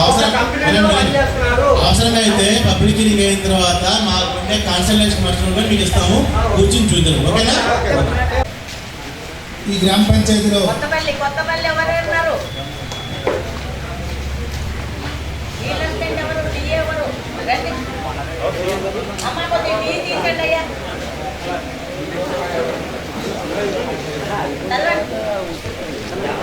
అవసరమైతే పబ్లిక్ హీరింగ్ అయిన తర్వాత మాకుంటే కాన్సల్టేషన్ మనుషులు కూడా మీకు ఇస్తాము, కూర్చొని చూద్దాం. ఓకేనా? ఈ గ్రామ పంచాయతీలో కొత్తపల్లి ఎవరు ఉన్నారు? రండి. అమ్మ కొద్దిగా టీ తీసుకోండి అయ్యా.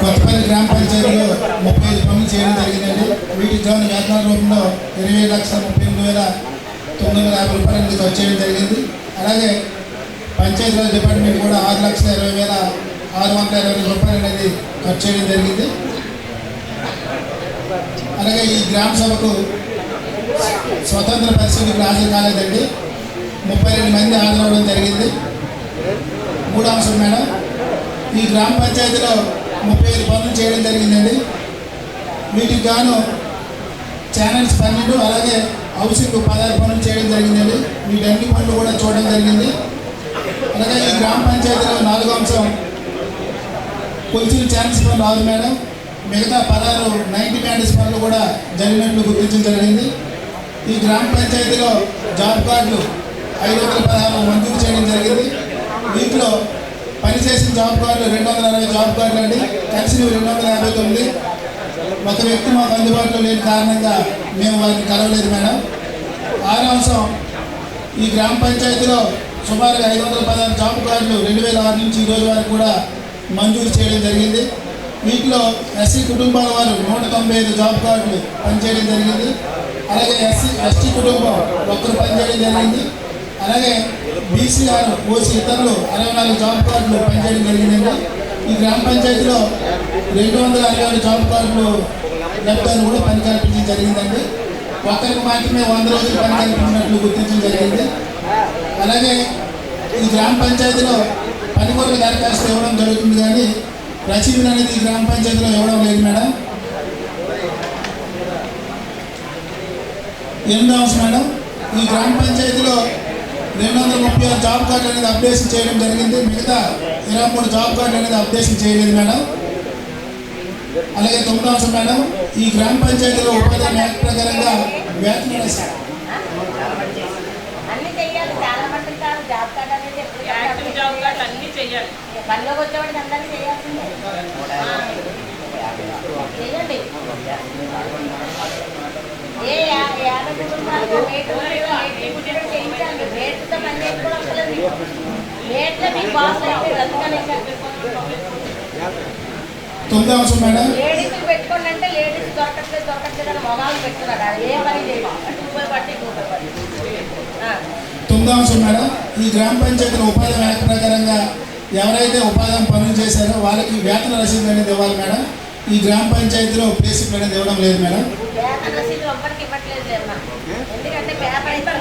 కొత్తపల్లి గ్రామ పంచాయతీలో 35 పనులు చేయడం జరిగిందండి. వీటికి గాను వేతనాల రూపంలో 20,38,950 రూపాయలు ఖర్చు చేయడం జరిగింది. అలాగే పంచాయతీరాజ్ డిపార్ట్మెంట్ కూడా 6,20,620 రూపాయలు అనేది ఖర్చు చేయడం జరిగింది. అలాగే ఈ గ్రామ సభకు స్వతంత్ర పరిస్థితులకు హాజరు కాలేదండి. 32 మంది హాజరవడం జరిగింది. మూడో అంశం మేడం, ఈ గ్రామ పంచాయతీలో 35 పనులు చేయడం జరిగిందండి. వీటికి గాను ఛానల్స్ 12 అలాగే హౌసింగ్ 16 పనులు చేయడం జరిగిందండి. వీటన్ని పనులు కూడా చూడడం జరిగింది. అలాగే ఈ గ్రామ పంచాయతీలో 4వ అంశం కొలిచిన ఛానల్స్ పనులు 6 మేడం. మిగతా 16 90 క్యాండిల్స్ పనులు కూడా జరిగినట్లు గుర్తించడం జరిగింది. ఈ గ్రామ పంచాయతీలో జాబ్ కార్డులు 516 మంజూరు చేయడం జరిగింది. వీటిలో పనిచేసిన జాబ్ కార్డులు 260 జాబ్ కార్డులు అండి. కలిసినవి 259. ఒక వ్యక్తి మాకు అందుబాటులో లేని కారణంగా మేము వారిని కలవలేదు మేడం. 6వ అంశం, ఈ గ్రామ పంచాయతీలో సుమారుగా 516 జాబ్ కార్డులు 2006 నుంచి ఈ రోజు వరకు కూడా మంజూరు చేయడం జరిగింది. వీటిలో ఎస్సీ కుటుంబాల వారు 195 జాబ్ కార్డులు పనిచేయడం జరిగింది. అలాగే ఎస్టీ కుటుంబం ఒక్కరు పనిచేయడం జరిగింది. అలాగే బీసీఆర్ ఓసీ ఇతరులు 64 జాబ్ కార్డులు పనిచేయడం జరిగిందండి. ఈ గ్రామ పంచాయతీలో 266 జాబ్ కార్డులు లబ్ధాలు కూడా పని కల్పించడం జరిగిందండి. ఒక్కరికి మాత్రమే 100 రోజులు పని కల్పించినట్లు గుర్తించడం జరిగింది. అలాగే ఈ గ్రామ పంచాయతీలో పని కొరకు దరఖాస్తు ఇవ్వడం జరుగుతుంది, కానీ రసీదులు అనేది ఈ గ్రామ పంచాయతీలో ఇవ్వడం లేదు మేడం. 8వ అంశం మేడం, ఈ గ్రామ పంచాయతీలో 236 జాబ్ కార్డులు అనేది అప్డేషన్ చేయడం జరిగింది. మిగతా 23 జాబ్ కార్డులు అనేది అప్డేషన్ చేయలేదు మేడం. అలాగే 9వ అంశం మేడం, ఈ గ్రామ పంచాయతీలో ఉపాధి యాక్ట్ ప్రకారంగా వేతన అన్ని చెయ్యాలి. చాలా మంది కాదు జాబ్ కార్డు అనేది ఎప్పుడు జాబ్ కార్డు అన్ని చెయ్యాలి. పనిలోకి వచ్చేవాడికి అందరినీ చేయాల్సిందే. చేయండి. ఏ 50 కుటుంబాలకు చేయించాలి. రేట్లతో పని చేసి కూడా వస్తలేదు. రేట్లో మీకు బాస్ అయితే తొమ్మిదవ అంశం మేడం, లేడీస్ పెట్టుకోండి అంటే లేడీస్ దొరకట్లేదు అని మొగాలు పెట్టుకున్నారు. అది ఏ పని చేయాలి. 2 బట్టి 2 బట్టి. 9వ అంశం మేడం, ఈ గ్రామ పంచాయతీల ఉపాధి యాక్ట్ ప్రకారంగా ఎవరైతే ఉపాధి పనులు చేశారో వాళ్ళకి వేతన రసీదు అనేది ఇవ్వాలి మేడం. ఈ గ్రామ పంచాయతీలో బేసిక్ అనేది ఇవ్వడం లేదు మేడం. వేతన రసీదులు ఒక్కరికి ఇవ్వట్లేదు లేదమ్మా. ఎందుకంటే పేపర్ ఇస్తారు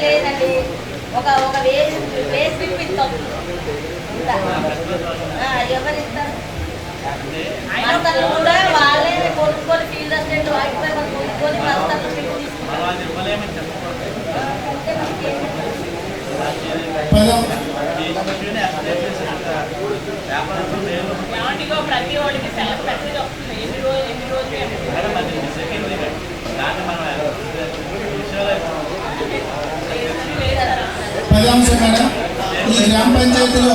లేదండి. ఒక వేసి పిప్పిస్తాం. ఎవరు ఇస్తారు? ఆయన కూడా వాళ్ళే కొనుక్కొని ఫీల్డ్ అసిస్టెంట్ వాటిపై కొనుక్కొని బస్తాలు తీసుకుంటారు. ప్రతి వాడికి సెలవు పెట్టేది వస్తుంది. ఎన్ని రోజులు 10వ అంశం మేడం, ఈ గ్రామ పంచాయతీలో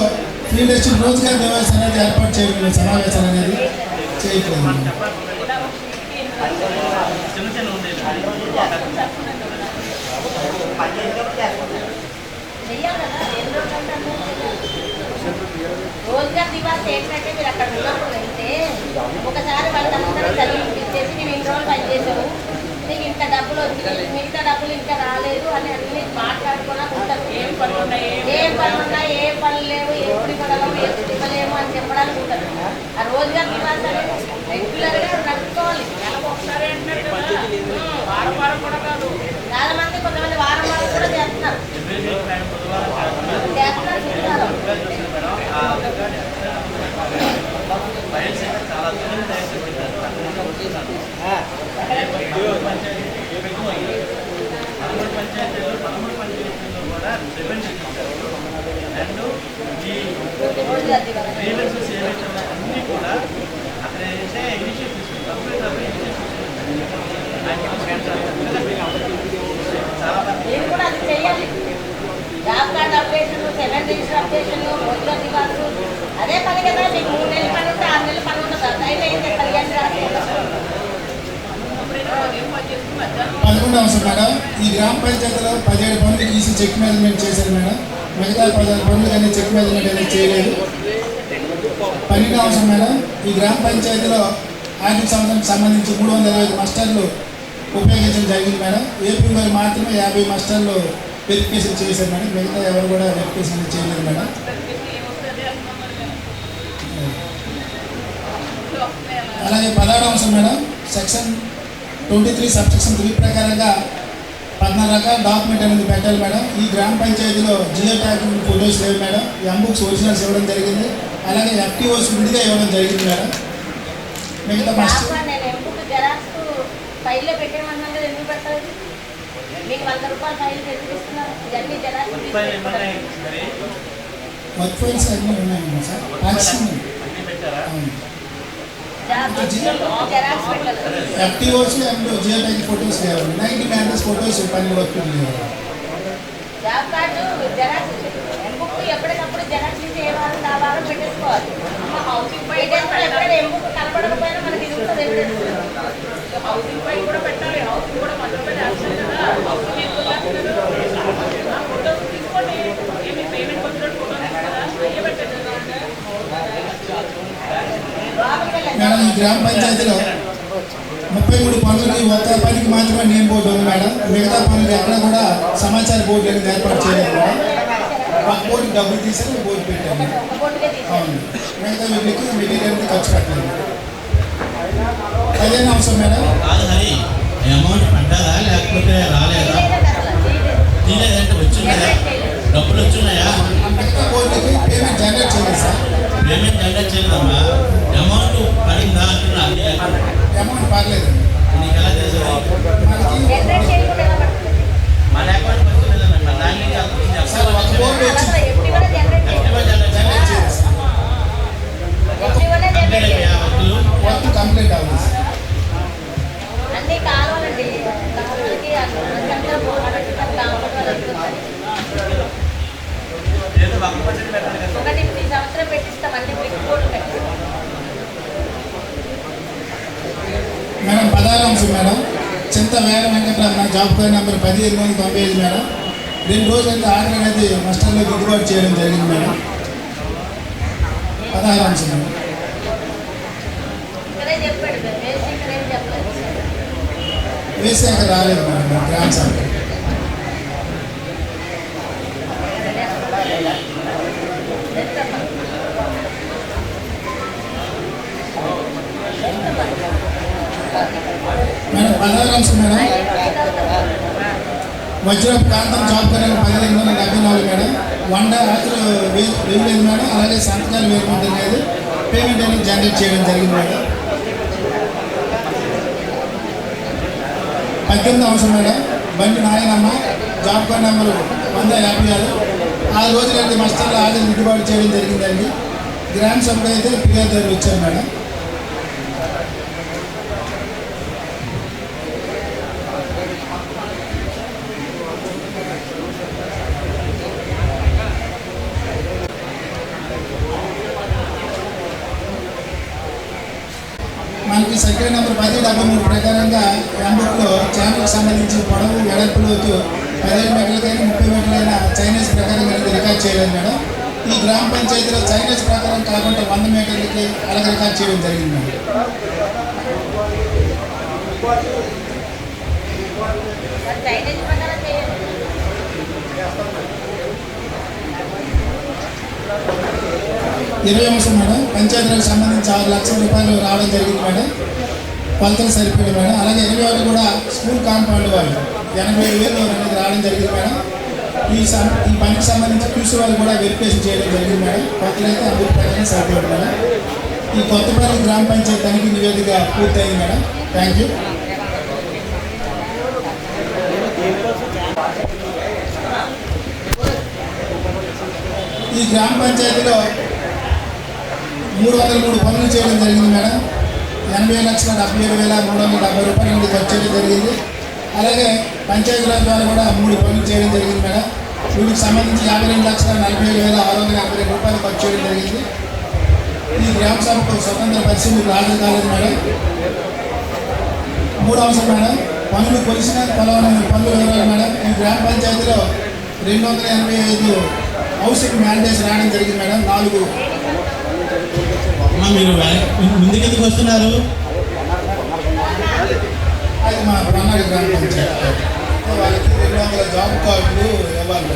ఫీల్డ్ అసిస్టెంట్ రోజుగారి వ్యవస్థ అనేది ఏర్పాటు చేయడం సమావేశాలు అనేది చేయట్లేదు. రోజుగా దివాస్ ఏంటంటే మీరు అక్కడ ఉన్నప్పుడు వెళ్తే ఒకసారి వాళ్ళందరూ చదివించేసి మేము ఇన్ని రోజులు పనిచేసాము, నీకు ఇంత డబ్బులు వచ్చినాయి, మిగతా డబ్బులు ఇంకా రాలేదు అని అన్ని మాట్లాడుకున్నా ఉంటారు. ఏం పనులు ఉన్నాయి, ఏ పనులు లేవు, ఎప్పుడు ఇవ్వగలము, ఎప్పుడు ఇవ్వలేము అని చెప్పడానికి ఉంటారు. ఆ రోజుగా దివాస్ అనేది రెగ్యులర్గా నడుచుకోవాలి. ఒకసారి వారం వారం కూడా కాదు. చాలా మంది కొంతమంది వారం వారం కూడా చేస్తున్నారు. మీరు కూడా అది చేయాలి. Job card updation, 7 register updation, రోజుల దివాసు అదే పని కదా. మీకు 3 నెలల పని ఉంటే 6 నెలల పని ఉండదు. అయితే 15 రాసి 11వ అంశం మేడం, ఈ గ్రామ పంచాయతీలో 17 పనులకు ఈసీ చెక్ మేనేజ్మెంట్ చేశారు మేడం. మిగతా 16 పనులు కానీ చెక్ మేనేజ్మెంట్ అనేది చేయలేదు. 12వ అంశం మేడం, ఈ గ్రామ పంచాయతీలో ఆర్థిక సంవత్సరానికి సంబంధించి 325 మస్టర్లు ఉపయోగించడం జరిగింది మేడం. ఏపీ వారు మాత్రమే 50 మస్టర్లు వెరిఫికేషన్ చేశారు మేడం. మిగతా ఎవరు కూడా వెరిఫికేషన్ చేయలేదు మేడం. అలాగే 16వ అంశం మేడం, సెక్షన్ 23 సబ్సెక్షన్ 3 ప్రకారంగా 14 రకాల డాక్యుమెంట్ అనేది పెట్టాలి మేడం. ఈ గ్రామ పంచాయతీలో జియో ట్యాగింగ్ ఫొటోస్ లేవు మేడం. ఎంబుక్స్ ఒరిజినల్స్ ఇవ్వడం జరిగింది. అలాగే ఎఫ్టీఓస్ విడిగా ఇవ్వడం జరిగింది మేడం. మిగతా ఫైల్లో పెట్టేమన్నాను కదా, ఎందుకు పెట్టాలి? మీకు 100 రూపాయలు ఫైల్ ఎందుకు ఇస్తున్నారు? ఇవన్నీ జరాక్స్ వర్క్ ఫైల్స్ అన్నీ ఉన్నాయమ్మా sir. FTOs and geo tagging photos లేవు. 90 మెంబర్స్ ఫొటోస్ పని వర్క్ లేవు. జాబ్ కార్డు జెరాక్స్ ఎంబుక్ ఎప్పటికప్పుడు జెరాక్స్ నుంచి ఏ వారం ఆ వారం పెట్టేసుకోవాలి. హౌసింగ్ పై ఎప్పుడైనా ఎంబుక్ కనపడకపోయినా మనకి ఇది ఉంటుంది ఎవిడెన్స్. హౌసింగ్ పై కూడా పెట్టాలి. హౌసింగ్ కూడా 10 రూపాయలు యాక్షన్ కదా. హౌసింగ్ ఫోటోస్ తీసుకోండి. ఏమి పేమెంట్ వచ్చినట్టు ఫోటోస్ కదా అయ్యే పెట్టండి. మేడం, ఈ గ్రామ పంచాయతీలో 33 పనులకి ఒక్క పనికి మాత్రమే నేమ్ బోర్డు ఉంది మేడం. మిగతా పనులు ఎక్కడ కూడా సమాచార బోర్డు అనేది ఏర్పాటు చేయలేదు మేడం. ఒక బోర్డు డబ్బులు తీసారు, బోర్డు పెట్టాము. అవును, మిగతా వీటికి మెటీరియల్ ఖర్చు పెట్టలేదు. 15వ అంశం మేడం, అమౌంట్ పడ్డారా లేకపోతే రాలేదా? తీలేదంటే వచ్చిందా? డబ్బులు వచ్చినాయా? మిగతా బోర్డుకి పేమెంట్ జనరేట్ చేయలేదు సార్. పేమెంట్ జనరేట్ చేయలేదమ్మా. అమౌంట్ పడిందా అంటున్నా. అమౌంట్ పర్లేదు. నీకు ఎలా చేసేది? మన అకౌంట్ వచ్చిందా? దాని సార్ ఒక బోర్డు వచ్చి వర్క్ కంప్లీట్ అవ్వదు. అన్నీ కావాలండి. కావాలకి అందరూ బోర్డు పెట్టుకుంటారు. ఒకటి ఈ సంవత్సరం పెట్టిస్తాం. అన్ని బ్రిక్ బోర్డు పెట్టి మేడం 16వ అంశం మేడం, చింత వేల Venkataramana job card number 1595 madam. 2 రోజులైతే ఆర్డర్ అనేది మస్టర్లో దిద్దుబాటు చేయడం జరిగింది మేడం. 16వ అంశం మేడం. ఇక్కడే చెప్పాడు వేసి ఇక్కడే చెప్పలేదు. వేసాక రాలేదు మేడం గ్రామ సభ. మేడం 16వ అంశం మేడం, వజ్రపు ప్రాంతం జాబ్ కార్డు 1574 మేడం. వంద రాత్రి వేయలేదు మేడం. అలాగే సంతకాలు వేయకుండా లేదు. పేమెంట్ అనేది జనరేట్ చేయడం జరిగింది మేడం. 18వ అంశం మేడం, బండి నాయనమ్మ జాబ్ కార్డు నెంబరు 156. 6 రోజులైతే మస్టర్లో ఆర్డర్ దిద్దుబాటు చేయడం జరిగిందండి. గ్రామ సభలో అయితే ఫిర్యాదు వచ్చారు మేడం. మనకి సర్కిల్ నెంబర్ 1073 ప్రకారంగా ఎంబుక్లో ఛానల్కి సంబంధించి పొడవు వెడల్పులోతు 15 మీటర్లకైనా 30 మీటర్లైనా చైనీస్ ప్రకారం అనేది రికార్డ్ చేయలేదు మేడం. ఈ గ్రామ పంచాయతీలో చైనీస్ ప్రకారం కాకుండా 100 మీటర్లకి అలాగే రికార్డ్ చేయడం జరిగింది మేడం. చైనీస్ ప్రకారం చేయండి. 20వ అంశం మేడం, పంచాయతీలకు సంబంధించి 6 లక్షల రూపాయలు రావడం జరిగింది మేడం. కొలతలు సరిపోయాయి మేడం. అలాగే 21 కూడా స్కూల్ కాంపౌండ్ వాళ్ళు 87,000 అనేది రావడం జరిగింది మేడం. ఈ పనికి సంబంధించి క్యూసీ వాళ్ళు కూడా వెరిఫికేషన్ చేయడం జరిగింది మేడం. కొత్తలు అయితే అభిప్రాయాన్ని సరిపోయాడు మేడం. ఈ కొత్తపల్లి గ్రామ పంచాయతీ తనిఖీ నివేదిక పూర్తయింది మేడం. Thank you. ఈ గ్రామ పంచాయతీలో 303 పనులు చేయడం జరిగింది మేడం. 80,77,370 రూపాయలు నుండి ఖర్చు చేయడం జరిగింది. అలాగే పంచాయతీరాజ్ ద్వారా కూడా 3 పనులు చేయడం జరిగింది మేడం. వీటికి సంబంధించి 52,47,652 రూపాయలు ఖర్చు చేయడం జరిగింది. ఈ గ్రామ సభకు స్వతంత్ర పరిశీలనకు హాజరు కాలేదు మేడం. 3వ అంశం మేడం, పనులు కొలిసిన కొలవని పనులు వివరాలు మేడం. ఈ గ్రామ పంచాయతీలో 285 హౌసింగ్ మ్యాండేట్స్ రావడం జరిగింది మేడం. 4 అమ్మా, మీరు ముందుకు ఎందుకు వస్తున్నారు? అది మా పన్నాడు గ్రామ పంచాయతీ వాళ్ళకి 200 జాబ్ కార్డులు ఇవ్వాలి.